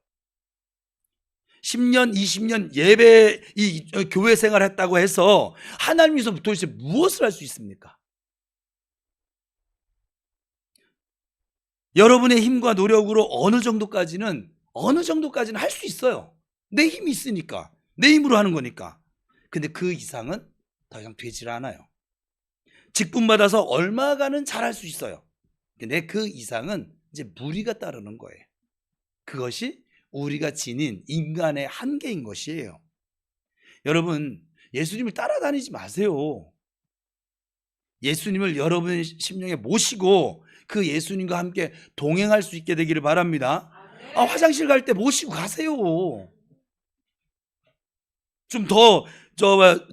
10년, 20년 이 교회 생활을 했다고 해서 하나님께서 도대체 무엇을 할 수 있습니까? 여러분의 힘과 노력으로 어느 정도까지는 할 수 있어요. 내 힘이 있으니까. 내 힘으로 하는 거니까. 근데 그 이상은 더 이상 되질 않아요. 직분 받아서 얼마간은 잘할 수 있어요. 근데 그 이상은 이제 무리가 따르는 거예요. 그것이 우리가 지닌 인간의 한계인 것이에요. 여러분 예수님을 따라다니지 마세요. 예수님을 여러분의 심령에 모시고 그 예수님과 함께 동행할 수 있게 되기를 바랍니다. 화장실 갈 때 모시고 가세요. 좀 더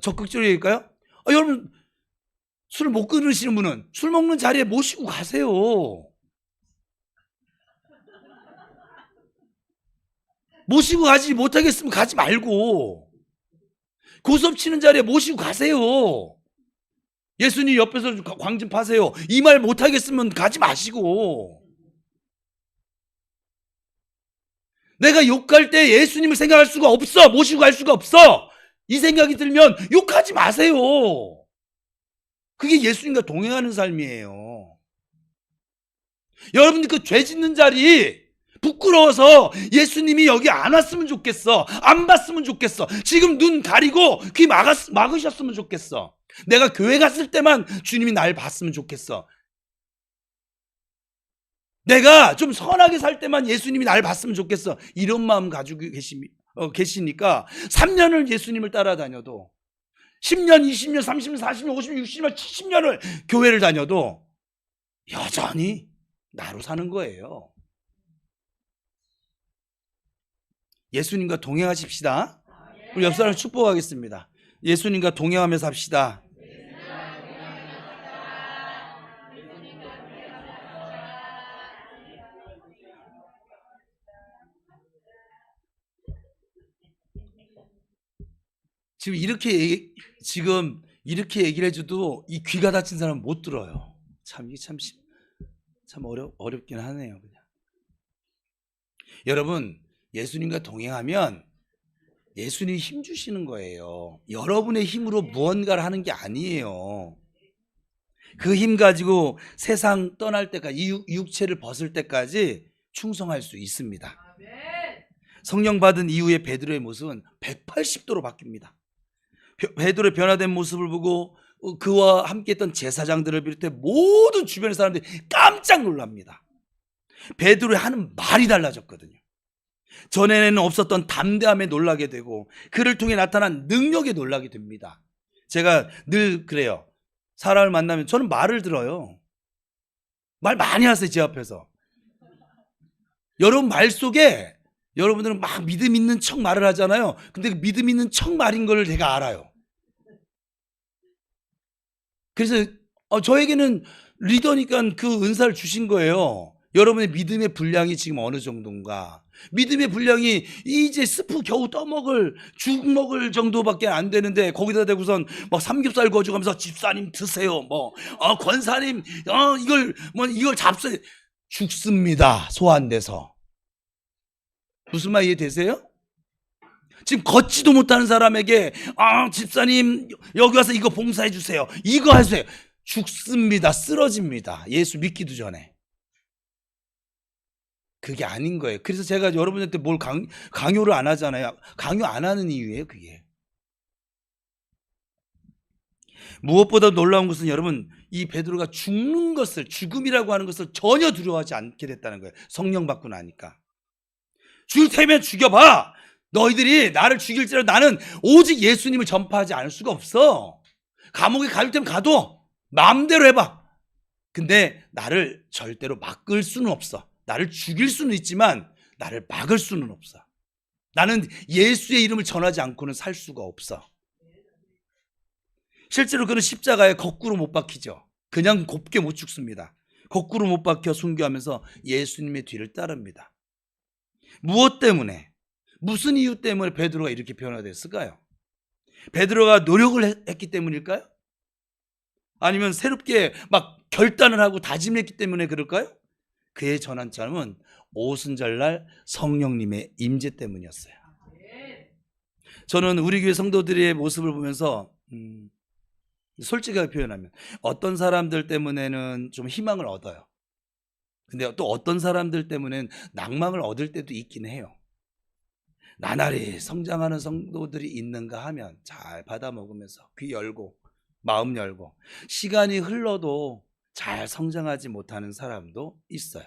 적극적으로 얘기할까요? 여러분 술 못 끊으시는 분은 술 먹는 자리에 모시고 가세요. 모시고 가지 못하겠으면 가지 말고 고스톱 치는 자리에 모시고 가세요. 예수님 옆에서 광 좀 파세요. 이 말 못하겠으면 가지 마시고. 내가 욕할 때 예수님을 생각할 수가 없어. 모시고 갈 수가 없어. 이 생각이 들면 욕하지 마세요. 그게 예수님과 동행하는 삶이에요. 여러분들 그 죄 짓는 자리 부끄러워서 예수님이 여기 안 왔으면 좋겠어. 안 봤으면 좋겠어. 지금 눈 가리고 귀 막으셨으면 좋겠어. 내가 교회 갔을 때만 주님이 날 봤으면 좋겠어. 내가 좀 선하게 살 때만 예수님이 날 봤으면 좋겠어. 이런 마음 가지고 계시니까 3년을 예수님을 따라다녀도 10년, 20년, 30년, 40년, 50년, 60년, 70년을 교회를 다녀도 여전히 나로 사는 거예요. 예수님과 동행하십시다. 우리 옆 사람을 축복하겠습니다. 예수님과 동행하며 삽시다. 지금 이렇게 얘기를 해줘도 이 귀가 닫힌 사람은 못 들어요. 이게 참 어렵긴 하네요. 그냥. 여러분 예수님과 동행하면 예수님이 힘 주시는 거예요. 여러분의 힘으로 무언가를 하는 게 아니에요. 그 힘 가지고 세상 떠날 때까지 이 육체를 벗을 때까지 충성할 수 있습니다. 성령 받은 이후에 베드로의 모습은 180도로 바뀝니다. 베드로의 변화된 모습을 보고 그와 함께했던 제사장들을 비롯해 모든 주변의 사람들이 깜짝 놀랍니다. 베드로의 하는 말이 달라졌거든요. 전에는 없었던 담대함에 놀라게 되고 그를 통해 나타난 능력에 놀라게 됩니다. 제가 늘 그래요. 사람을 만나면 저는 말을 들어요. 말 많이 하세요. 제 앞에서. 여러분 말 속에 여러분들은 막 믿음 있는 척 말을 하잖아요. 근데 그 믿음 있는 척 말인 걸 제가 알아요. 그래서 저에게는 리더니까 그 은사를 주신 거예요. 여러분의 믿음의 분량이 지금 어느 정도인가? 믿음의 분량이 이제 스프 겨우 떠먹을 죽 먹을 정도밖에 안 되는데 거기다 대고선 막 삼겹살 거주가면서 집사님 드세요. 뭐 권사님 이걸 잡숴 죽습니다. 소 안 돼서. 무슨 말 이해되세요? 지금 걷지도 못하는 사람에게 집사님 여기 와서 이거 봉사해 주세요. 이거 하세요. 죽습니다. 쓰러집니다. 예수 믿기도 전에. 그게 아닌 거예요. 그래서 제가 여러분한테 뭘 강요를 안 하잖아요. 강요 안 하는 이유예요, 그게. 무엇보다 놀라운 것은 여러분, 이 베드로가 죽는 것을, 죽음이라고 하는 것을 전혀 두려워하지 않게 됐다는 거예요. 성령 받고 나니까. 죽을 테면 죽여봐. 너희들이 나를 죽일지라도 나는 오직 예수님을 전파하지 않을 수가 없어. 감옥에 갈 때면 가도 마음대로 해봐. 근데 나를 절대로 막을 수는 없어. 나를 죽일 수는 있지만 나를 막을 수는 없어. 나는 예수의 이름을 전하지 않고는 살 수가 없어. 실제로 그는 십자가에 거꾸로 못 박히죠. 그냥 곱게 못 죽습니다. 거꾸로 못 박혀 순교하면서 예수님의 뒤를 따릅니다. 무엇 때문에, 무슨 이유 때문에 베드로가 이렇게 변화됐을까요? 베드로가 노력을 했기 때문일까요? 아니면 새롭게 막 결단을 하고 다짐을 했기 때문에 그럴까요? 그의 전환점은 오순절날 성령님의 임재 때문이었어요. 저는 우리 교회 성도들의 모습을 보면서 솔직하게 표현하면 어떤 사람들 때문에는 좀 희망을 얻어요. 근데 또 어떤 사람들 때문에는 낭망을 얻을 때도 있긴 해요. 나날이 성장하는 성도들이 있는가 하면 잘 받아 먹으면서 귀 열고 마음 열고 시간이 흘러도 잘 성장하지 못하는 사람도 있어요.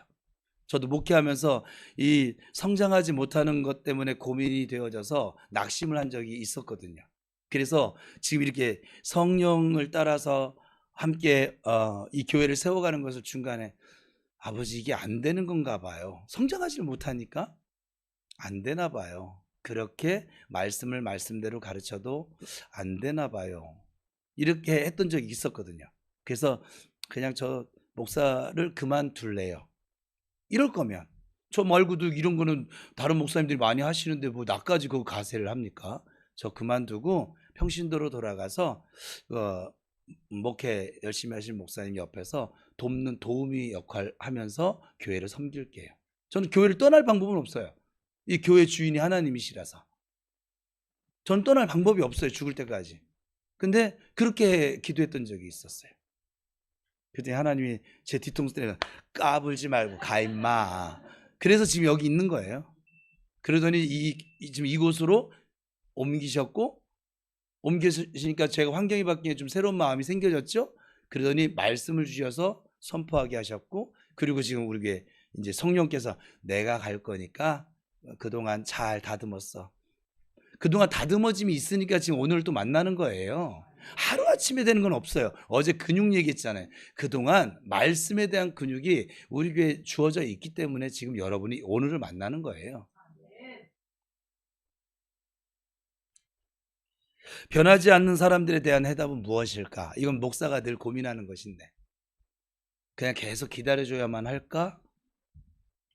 저도 목회하면서 이 성장하지 못하는 것 때문에 고민이 되어져서 낙심을 한 적이 있었거든요. 그래서 지금 이렇게 성령을 따라서 함께 이 교회를 세워가는 것을 중간에 아버지 이게 안 되는 건가 봐요. 성장하지 못하니까 안 되나 봐요. 그렇게 말씀을 말씀대로 가르쳐도 안 되나 봐요. 이렇게 했던 적이 있었거든요. 그래서 그냥 저 목사를 그만둘래요. 이럴 거면 저 말고도 이런 거는 다른 목사님들이 많이 하시는데 뭐 나까지 그 가세를 합니까? 저 그만두고 평신도로 돌아가서 목회 열심히 하시는 목사님 옆에서 돕는 도우미 역할 하면서 교회를 섬길게요. 저는 교회를 떠날 방법은 없어요. 이 교회 주인이 하나님이시라서. 저는 떠날 방법이 없어요. 죽을 때까지. 근데 그렇게 기도했던 적이 있었어요. 그때 하나님이 제 뒤통수 때려 까불지 말고 가 임마. 그래서 지금 여기 있는 거예요. 그러더니 지금 이곳으로 옮기셨고, 옮기시니까 제가 환경이 바뀌니 좀 새로운 마음이 생겨졌죠. 그러더니 말씀을 주셔서 선포하게 하셨고, 그리고 지금 우리에게 이제 성령께서 내가 갈 거니까 그동안 잘 다듬었어. 그동안 다듬어짐이 있으니까 지금 오늘 또 만나는 거예요. 하루아침에 되는 건 없어요. 어제 근육 얘기했잖아요. 그동안 말씀에 대한 근육이 우리 교회에 주어져 있기 때문에 지금 여러분이 오늘을 만나는 거예요. 변하지 않는 사람들에 대한 해답은 무엇일까? 이건 목사가 늘 고민하는 것인데 그냥 계속 기다려줘야만 할까?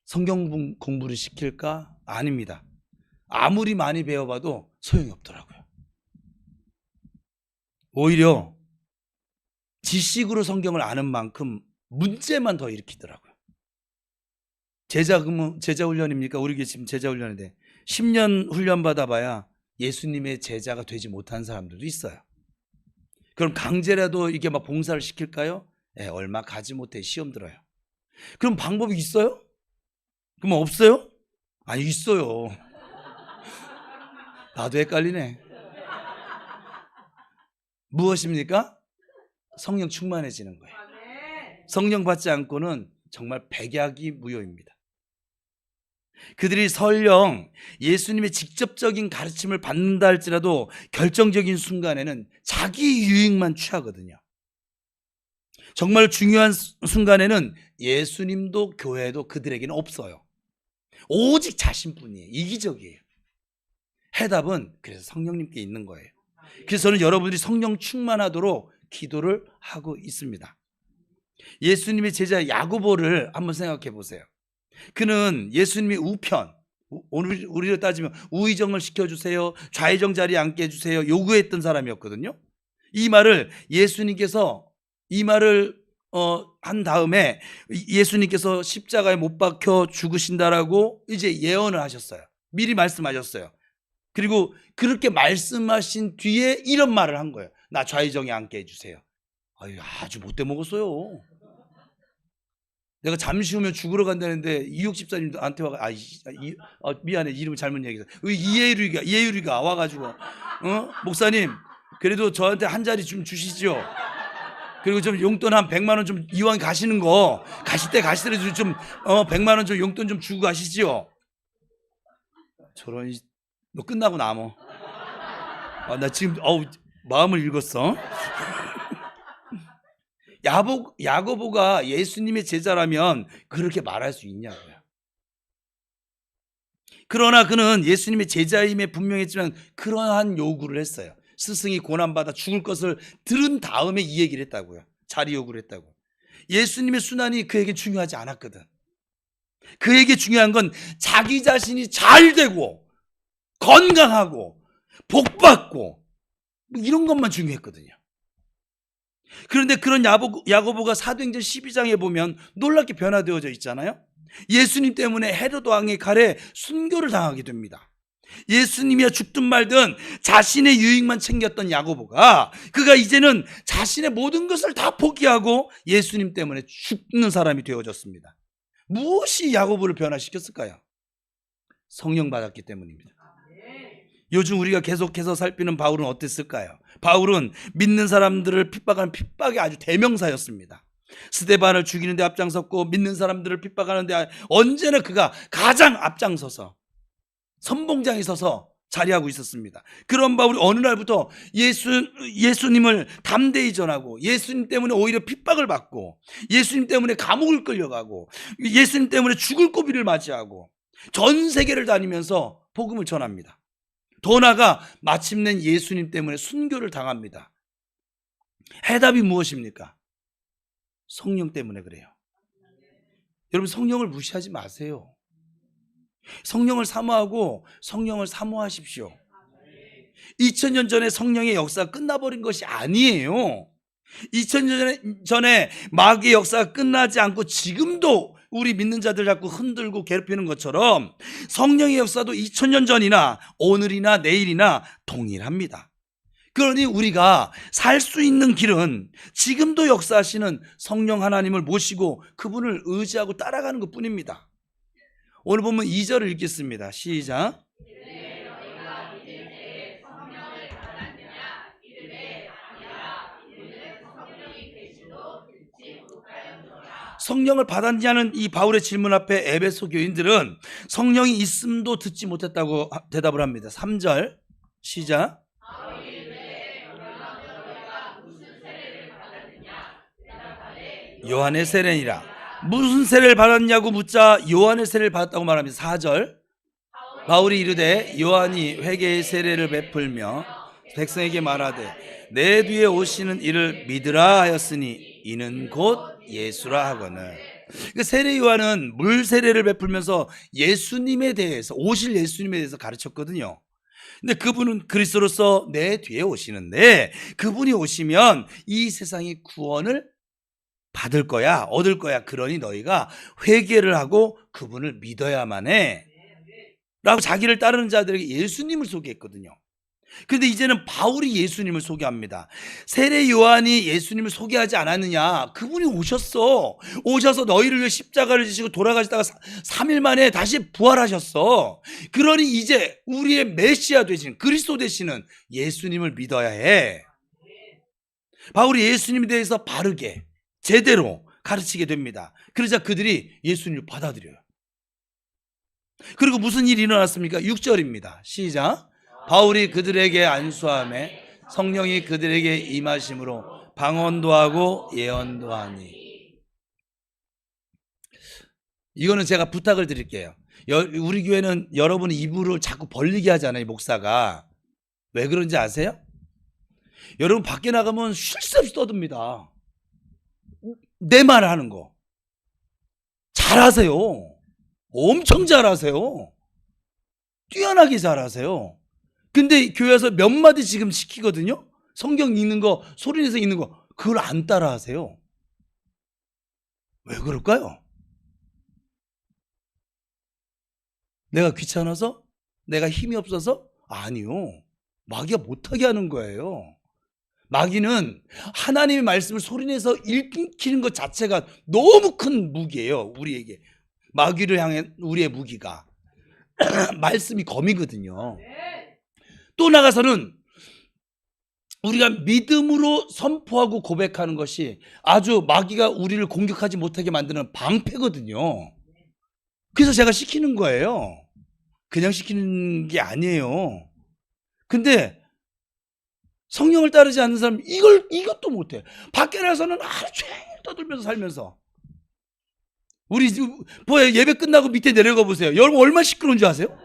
성경 공부를 시킬까? 아닙니다. 아무리 많이 배워봐도 소용이 없더라고요. 오히려 지식으로 성경을 아는 만큼 문제만 더 일으키더라고요. 제자 훈련입니까? 우리 교회 지금 제자 훈련인데 10년 훈련 받아봐야 예수님의 제자가 되지 못한 사람들도 있어요. 그럼 강제라도 이렇게 막 봉사를 시킬까요? 네, 얼마 가지 못해 시험 들어요. 그럼 방법이 있어요? 그럼 없어요? 아니 있어요. 나도 헷갈리네. 무엇입니까? 성령 충만해지는 거예요. 성령 받지 않고는 정말 백약이 무효입니다. 그들이 설령 예수님의 직접적인 가르침을 받는다 할지라도 결정적인 순간에는 자기 유익만 취하거든요. 정말 중요한 순간에는 예수님도 교회도 그들에게는 없어요. 오직 자신뿐이에요. 이기적이에요. 해답은 그래서 성령님께 있는 거예요. 그래서 저는 여러분들이 성령 충만하도록 기도를 하고 있습니다. 예수님의 제자 야고보를 한번 생각해 보세요. 그는 예수님의 우편, 오늘 우리로 따지면 우의정을 시켜주세요, 좌의정 자리에 앉게 해주세요 요구했던 사람이었거든요. 이 말을 예수님께서 한 다음에 예수님께서 십자가에 못 박혀 죽으신다라고 이제 예언을 하셨어요. 미리 말씀하셨어요. 그리고 그렇게 말씀하신 뒤에 이런 말을 한 거예요. 나 좌의정에 앉게 해주세요. 아주 못돼 먹었어요. 내가 잠시 후면 죽으러 간다는데 이육 집사님한테 와가 미안해 이름 잘못 얘기했어. 이예율이가 와가지고 목사님 그래도 저한테 한 자리 좀 주시죠. 그리고 좀 용돈 한 100만 원 좀 이왕 가시는 거 가실 때 좀 100만 원 좀 용돈 좀 주고 가시죠. 저런 너 끝나고 남어. 나 지금 마음을 읽었어. 야고보가 예수님의 제자라면 그렇게 말할 수 있냐고요. 그러나 그는 예수님의 제자임에 분명했지만 그러한 요구를 했어요. 스승이 고난받아 죽을 것을 들은 다음에 이 얘기를 했다고요. 자리 요구를 했다고. 예수님의 순환이 그에게 중요하지 않았거든. 그에게 중요한 건 자기 자신이 잘 되고 건강하고 복받고 이런 것만 중요했거든요. 그런데 그런 야고보가 사도행전 12장에 보면 놀랍게 변화되어져 있잖아요. 예수님 때문에 헤롯 왕의 칼에 순교를 당하게 됩니다. 예수님이야 죽든 말든 자신의 유익만 챙겼던 야고보가 그가 이제는 자신의 모든 것을 다 포기하고 예수님 때문에 죽는 사람이 되어졌습니다. 무엇이 야고보를 변화시켰을까요? 성령 받았기 때문입니다. 요즘 우리가 계속해서 살피는 바울은 어땠을까요? 바울은 믿는 사람들을 핍박하는 핍박의 아주 대명사였습니다. 스데반을 죽이는 데 앞장섰고 믿는 사람들을 핍박하는데 언제나 그가 가장 앞장서서 선봉장에 서서 자리하고 있었습니다. 그런 바울이 어느 날부터 예수님을 담대히 전하고 예수님 때문에 오히려 핍박을 받고 예수님 때문에 감옥을 끌려가고 예수님 때문에 죽을 고비를 맞이하고 전 세계를 다니면서 복음을 전합니다. 더 나아가 마침내 예수님 때문에 순교를 당합니다. 해답이 무엇입니까? 성령 때문에 그래요. 여러분 성령을 무시하지 마세요. 성령을 사모하고 성령을 사모하십시오. 2000년 전에 성령의 역사가 끝나버린 것이 아니에요. 2000년 전에 마귀의 역사가 끝나지 않고 지금도 우리 믿는 자들 자꾸 흔들고 괴롭히는 것처럼 성령의 역사도 2000년 전이나 오늘이나 내일이나 동일합니다. 그러니 우리가 살 수 있는 길은 지금도 역사하시는 성령 하나님을 모시고 그분을 의지하고 따라가는 것 뿐입니다. 오늘 보면 2절을 읽겠습니다. 시작. 성령을 받았냐는 이 바울의 질문 앞에 에베소 교인들은 성령이 있음도 듣지 못했다고 대답을 합니다. 3절 시작. 요한의 세례니라. 무슨 세례를 받았냐고 묻자 요한의 세례를 받았다고 말합니다. 4절 바울이 이르되 요한이 회개의 세례를 베풀며 백성에게 말하되 내 뒤에 오시는 이를 믿으라 하였으니 이는 곧 예수라 하거늘. 그러니까 세례 요한은 물 세례를 베풀면서 예수님에 대해서 오실 예수님에 대해서 가르쳤거든요. 근데 그분은 그리스도로서 내 뒤에 오시는데 그분이 오시면 이 세상이 구원을 받을 거야, 얻을 거야. 그러니 너희가 회개를 하고 그분을 믿어야만 해 라고 자기를 따르는 자들에게 예수님을 소개했거든요. 그런데 이제는 바울이 예수님을 소개합니다. 세례 요한이 예수님을 소개하지 않았느냐? 그분이 오셔서 너희를 위해 십자가를 지시고 돌아가시다가 3일 만에 다시 부활하셨어. 그러니 이제 우리의 메시아 되시는 그리스도 되시는 예수님을 믿어야 해. 바울이 예수님에 대해서 바르게 제대로 가르치게 됩니다. 그러자 그들이 예수님을 받아들여요. 그리고 무슨 일이 일어났습니까? 6절입니다. 시작. 바울이 그들에게 안수하매 성령이 그들에게 임하심으로 방언도 하고 예언도 하니. 이거는 제가 부탁을 드릴게요. 우리 교회는 여러분이 입으로 자꾸 벌리게 하잖아요, 목사가. 왜 그런지 아세요? 여러분 밖에 나가면 쉴 새 없이 떠듭니다. 내 말 하는 거 잘하세요. 엄청 잘하세요. 뛰어나게 잘하세요. 근데 교회에서 몇 마디 지금 시키거든요. 성경 읽는 거, 소리내서 읽는 거, 그걸 안 따라 하세요. 왜 그럴까요? 내가 귀찮아서? 내가 힘이 없어서? 아니요. 마귀가 못하게 하는 거예요. 마귀는 하나님의 말씀을 소리내서 읽히는 것 자체가 너무 큰 무기예요. 우리에게. 마귀를 향한 우리의 무기가. 말씀이 검이거든요. 또 나가서는 우리가 믿음으로 선포하고 고백하는 것이 아주 마귀가 우리를 공격하지 못하게 만드는 방패거든요. 그래서 제가 시키는 거예요. 그냥 시키는 게 아니에요. 근데 성령을 따르지 않는 사람은 이것도 못해. 밖에 나서는 하루 종일 떠들면서 살면서. 우리 예배 끝나고 밑에 내려가 보세요. 여러분 얼마나 시끄러운 줄 아세요?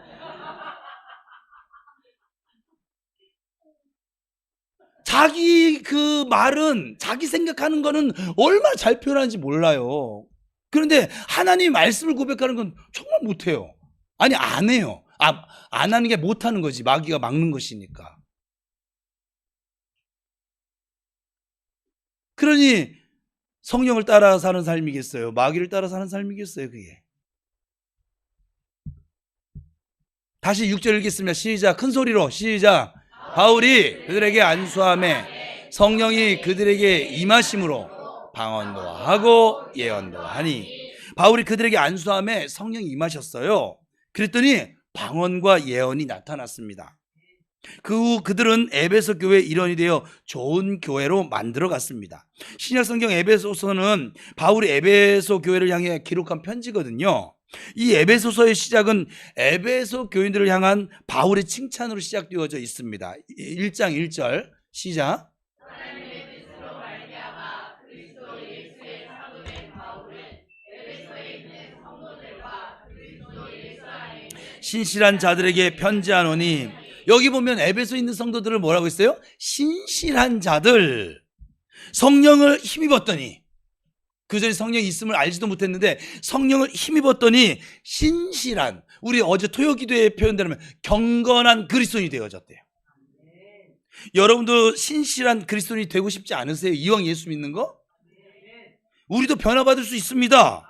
자기 그 말은, 자기 생각하는 거는 얼마나 잘 표현하는지 몰라요. 그런데 하나님의 말씀을 고백하는 건 정말 못해요. 아니, 안 해요. 안 하는 게 못하는 거지. 마귀가 막는 것이니까. 그러니 성령을 따라 사는 삶이겠어요? 마귀를 따라 사는 삶이겠어요? 그게. 다시 6절 읽겠습니다. 시작. 큰 소리로 시작. 바울이 그들에게 안수함에 성령이 그들에게 임하심으로 방언도 하고 예언도 하니. 바울이 그들에게 안수함에 성령이 임하셨어요. 그랬더니 방언과 예언이 나타났습니다. 그 후 그들은 에베소 교회 일원이 되어 좋은 교회로 만들어 갔습니다. 신약성경 에베소서는 바울이 에베소 교회를 향해 기록한 편지거든요. 이 에베소서의 시작은 에베소 교인들을 향한 바울의 칭찬으로 시작되어져 있습니다. 1장 1절 시작. 신실한 자들에게 편지하노니. 여기 보면 에베소에 있는 성도들을 뭐라고 했어요? 신실한 자들. 성령을 힘입었더니, 그전에 성령이 있음을 알지도 못했는데 성령을 힘입었더니 신실한, 우리 어제 토요기도에 표현되면 경건한 그리스도인이 되어졌대요. 여러분도 신실한 그리스도인이 되고 싶지 않으세요? 이왕 예수 믿는 거? 우리도 변화받을 수 있습니다.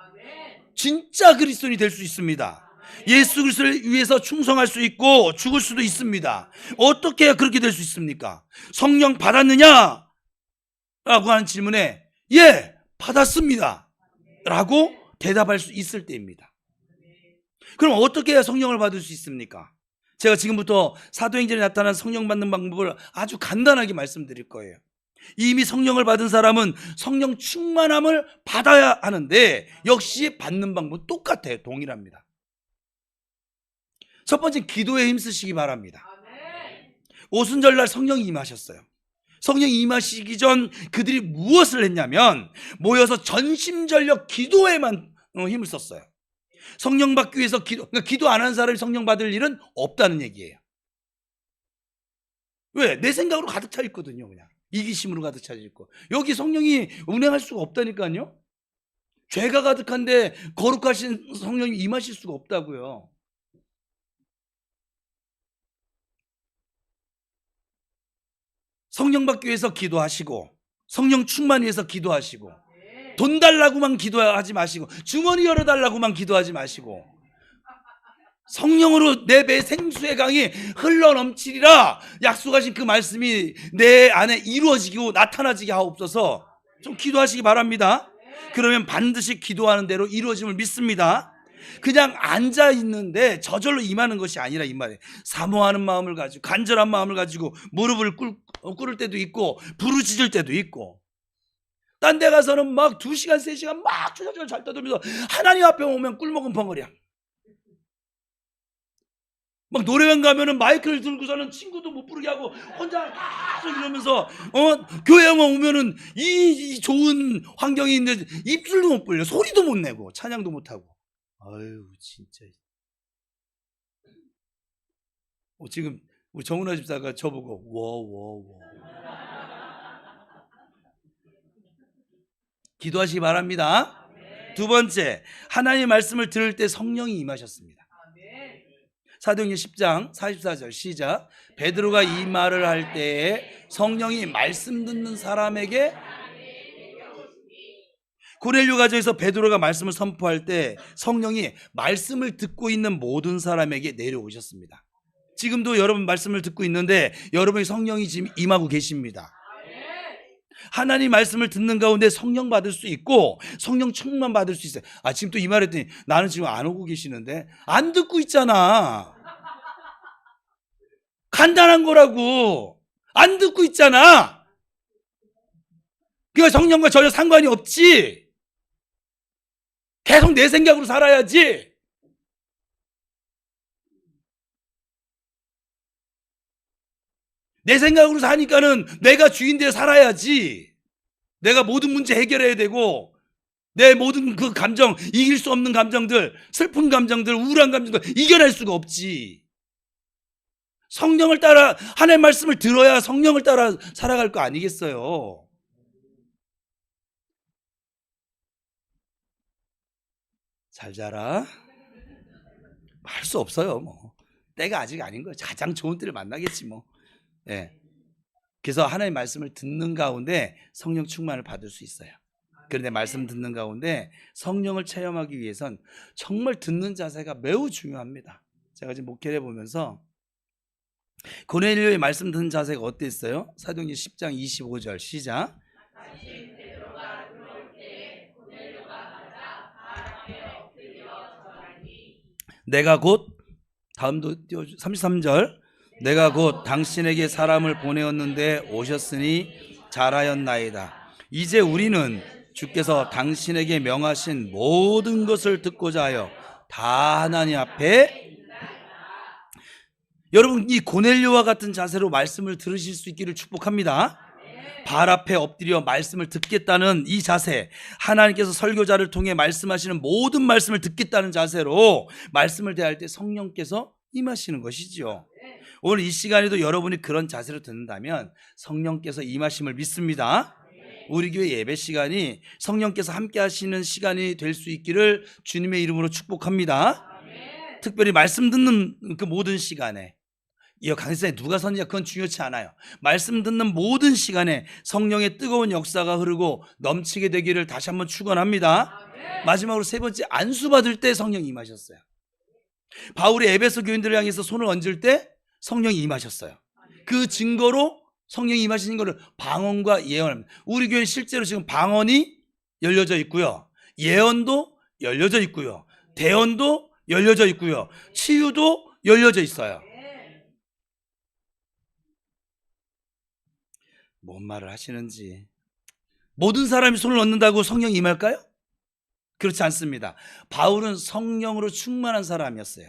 진짜 그리스도인이 될 수 있습니다. 예수 그리스도를 위해서 충성할 수 있고 죽을 수도 있습니다. 어떻게 해야 그렇게 될 수 있습니까? 성령 받았느냐? 라고 하는 질문에 예, 받았습니다 라고 대답할 수 있을 때입니다. 그럼 어떻게 해야 성령을 받을 수 있습니까? 제가 지금부터 사도행전에 나타난 성령 받는 방법을 아주 간단하게 말씀드릴 거예요. 이미 성령을 받은 사람은 성령 충만함을 받아야 하는데 역시 받는 방법은 똑같아요. 동일합니다. 첫 번째, 기도에 힘쓰시기 바랍니다. 오순절날 성령이 임하셨어요. 성령이 임하시기 전 그들이 무엇을 했냐면 모여서 전심전력 기도에만 힘을 썼어요. 성령 받기 위해서 그러니까 기도 안 하는 사람이 성령 받을 일은 없다는 얘기예요. 왜? 내 생각으로 가득 차 있거든요. 그냥 이기심으로 가득 차 있고. 여기 성령이 운행할 수가 없다니까요. 죄가 가득한데 거룩하신 성령이 임하실 수가 없다고요. 성령 받기 위해서 기도하시고, 성령 충만 위해서 기도하시고, 돈 달라고만 기도하지 마시고, 주머니 열어달라고만 기도하지 마시고, 성령으로 내 배 생수의 강이 흘러넘치리라 약속하신 그 말씀이 내 안에 이루어지고 나타나지게 하옵소서. 좀 기도하시기 바랍니다. 그러면 반드시 기도하는 대로 이루어짐을 믿습니다. 그냥 앉아 있는데 저절로 임하는 것이 아니라 이 말이에요. 사모하는 마음을 가지고, 간절한 마음을 가지고 무릎을 꿇을 때도 있고 부르짖을 때도 있고, 딴 데 가서는 막 2시간 3시간 막 주저주저 잘 떠들면서 하나님 앞에 오면 꿀먹은 벙어리야. 막 노래방 가면은 마이크를 들고서는 친구도 못 부르게 하고 혼자 계속 이러면서 교회만 오면은 이 좋은 환경이 있는데 입술도 못 벌려, 소리도 못 내고 찬양도 못 하고. 아유 진짜. 지금 우리 정은아 집사가 저보고 워. 기도하시기 바랍니다. 두 번째, 하나님의 말씀을 들을 때 성령이 임하셨습니다. 사도행전 10장 44절 시작. 베드로가 이 말을 할 때에 성령이 말씀 듣는 사람에게, 고넬료 가정에서 베드로가 말씀을 선포할 때 성령이 말씀을 듣고 있는 모든 사람에게 내려오셨습니다. 지금도 여러분 말씀을 듣고 있는데 여러분의 성령이 지금 임하고 계십니다. 하나님 말씀을 듣는 가운데 성령 받을 수 있고 성령 충만 받을 수 있어요. 지금 또 이 말했더니 나는 지금 안 오고 계시는데 안 듣고 있잖아. 간단한 거라고. 안 듣고 있잖아. 그러니까 성령과 전혀 상관이 없지. 계속 내 생각으로 살아야지. 내 생각으로 사니까는 내가 주인되어 살아야지. 내가 모든 문제 해결해야 되고 내 모든 그 감정, 이길 수 없는 감정들, 슬픈 감정들, 우울한 감정들 이겨낼 수가 없지. 성령을 따라, 하나님의 말씀을 들어야 성령을 따라 살아갈 거 아니겠어요. 잘 자라. 할 수 없어요. 뭐 때가 아직 아닌 거예요. 가장 좋은 때를 만나겠지 뭐. 예. 그래서 하나님의 말씀을 듣는 가운데 성령 충만을 받을 수 있어요. 그런데 말씀 듣는 가운데 성령을 체험하기 위해선 정말 듣는 자세가 매우 중요합니다. 제가 지금 목회를 해보면서 고넬료의 말씀 듣는 자세가 어땠어요? 사도행전 10장 25절 시작. 내가 곧, 다음도 띄워주, 33절. 내가 곧 당신에게 사람을 보내었는데 오셨으니 잘하였나이다. 이제 우리는 주께서 당신에게 명하신 모든 것을 듣고자 하여 다 하나님 앞에, 여러분 이 고넬료와 같은 자세로 말씀을 들으실 수 있기를 축복합니다. 발 앞에 엎드려 말씀을 듣겠다는 이 자세, 하나님께서 설교자를 통해 말씀하시는 모든 말씀을 듣겠다는 자세로 말씀을 대할 때 성령께서 임하시는 것이죠. 오늘 이 시간에도 여러분이 그런 자세로 듣는다면 성령께서 임하심을 믿습니다. 우리 교회 예배 시간이 성령께서 함께 하시는 시간이 될 수 있기를 주님의 이름으로 축복합니다. 특별히 말씀 듣는 그 모든 시간에, 이 강세상에 누가 섰냐 그건 중요치 않아요. 말씀 듣는 모든 시간에 성령의 뜨거운 역사가 흐르고 넘치게 되기를 다시 한번 축원합니다. 마지막으로 세 번째, 안수 받을 때 성령이 임하셨어요. 바울이 에베소 교인들을 향해서 손을 얹을 때 성령이 임하셨어요. 그 증거로 성령이 임하시는 것을 방언과 예언합니다. 우리 교회는 실제로 지금 방언이 열려져 있고요, 예언도 열려져 있고요, 대언도 열려져 있고요, 치유도 열려져 있어요. 뭔 말을 하시는지. 모든 사람이 손을 얹는다고 성령이 임할까요? 그렇지 않습니다. 바울은 성령으로 충만한 사람이었어요.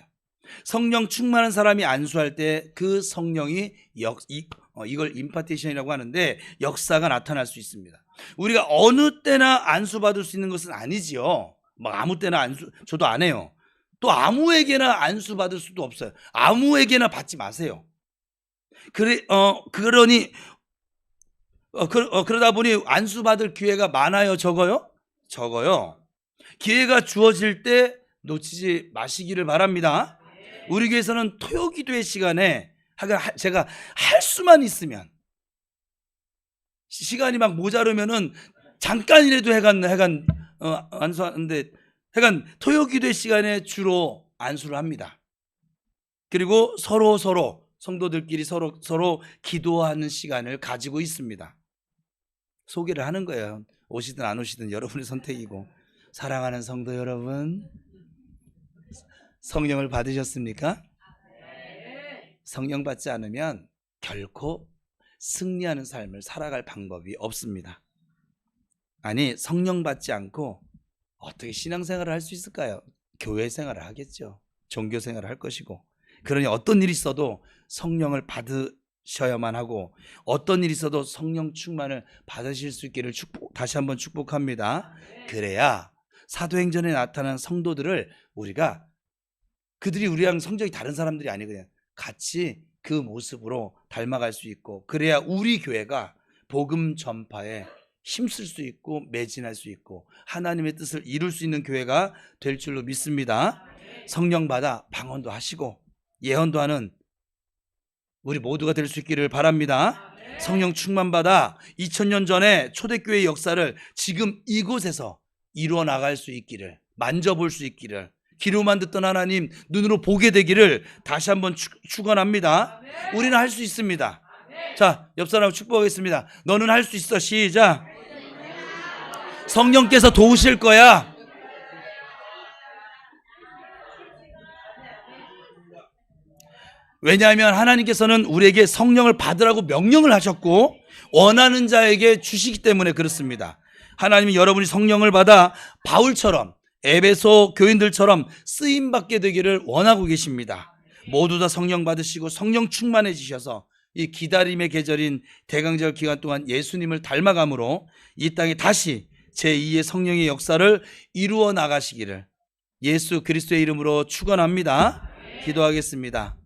성령 충만한 사람이 안수할 때 그 성령이 이걸 임파테이션이라고 하는데 역사가 나타날 수 있습니다. 우리가 어느 때나 안수 받을 수 있는 것은 아니지요. 막 아무 때나 안수 저도 안 해요. 또 아무에게나 안수 받을 수도 없어요. 아무에게나 받지 마세요. 그러니 그러다 보니 안수 받을 기회가 많아요, 적어요? 적어요. 기회가 주어질 때 놓치지 마시기를 바랍니다. 우리 교회에서는 토요기도의 시간에 제가 할 수만 있으면, 시간이 막 모자르면은 잠깐이라도 안수하는데 토요기도의 시간에 주로 안수를 합니다. 그리고 서로 성도들끼리 서로 기도하는 시간을 가지고 있습니다. 소개를 하는 거예요. 오시든 안 오시든 여러분의 선택이고. 사랑하는 성도 여러분, 성령을 받으셨습니까? 성령 받지 않으면 결코 승리하는 삶을 살아갈 방법이 없습니다. 아니, 성령 받지 않고 어떻게 신앙생활을 할 수 있을까요? 교회 생활을 하겠죠. 종교 생활을 할 것이고. 그러니 어떤 일이 있어도 성령을 받으셔야만 하고, 어떤 일이 있어도 성령 충만을 받으실 수 있기를 다시 한번 축복합니다. 그래야 사도행전에 나타난 성도들을 그들이 우리랑 성적이 다른 사람들이 아니거든요. 같이 그 모습으로 닮아갈 수 있고, 그래야 우리 교회가 복음 전파에 힘쓸 수 있고 매진할 수 있고 하나님의 뜻을 이룰 수 있는 교회가 될 줄로 믿습니다. 성령 받아 방언도 하시고 예언도 하는 우리 모두가 될 수 있기를 바랍니다. 성령 충만 받아 2000년 전에 초대교회의 역사를 지금 이곳에서 이루어 나갈 수 있기를, 만져볼 수 있기를, 귀로만 듣던 하나님 눈으로 보게 되기를 다시 한번 축원합니다. 우리는 할 수 있습니다. 자, 옆 사람 축복하겠습니다. 너는 할 수 있어. 시작. 성령께서 도우실 거야. 왜냐하면 하나님께서는 우리에게 성령을 받으라고 명령을 하셨고 원하는 자에게 주시기 때문에 그렇습니다. 하나님이 여러분이 성령을 받아 바울처럼 에베소 교인들처럼 쓰임받게 되기를 원하고 계십니다. 모두 다 성령 받으시고 성령 충만해지셔서 이 기다림의 계절인 대강절 기간 동안 예수님을 닮아감으로 이 땅에 다시 제2의 성령의 역사를 이루어 나가시기를 예수 그리스도의 이름으로 축원합니다. 기도하겠습니다.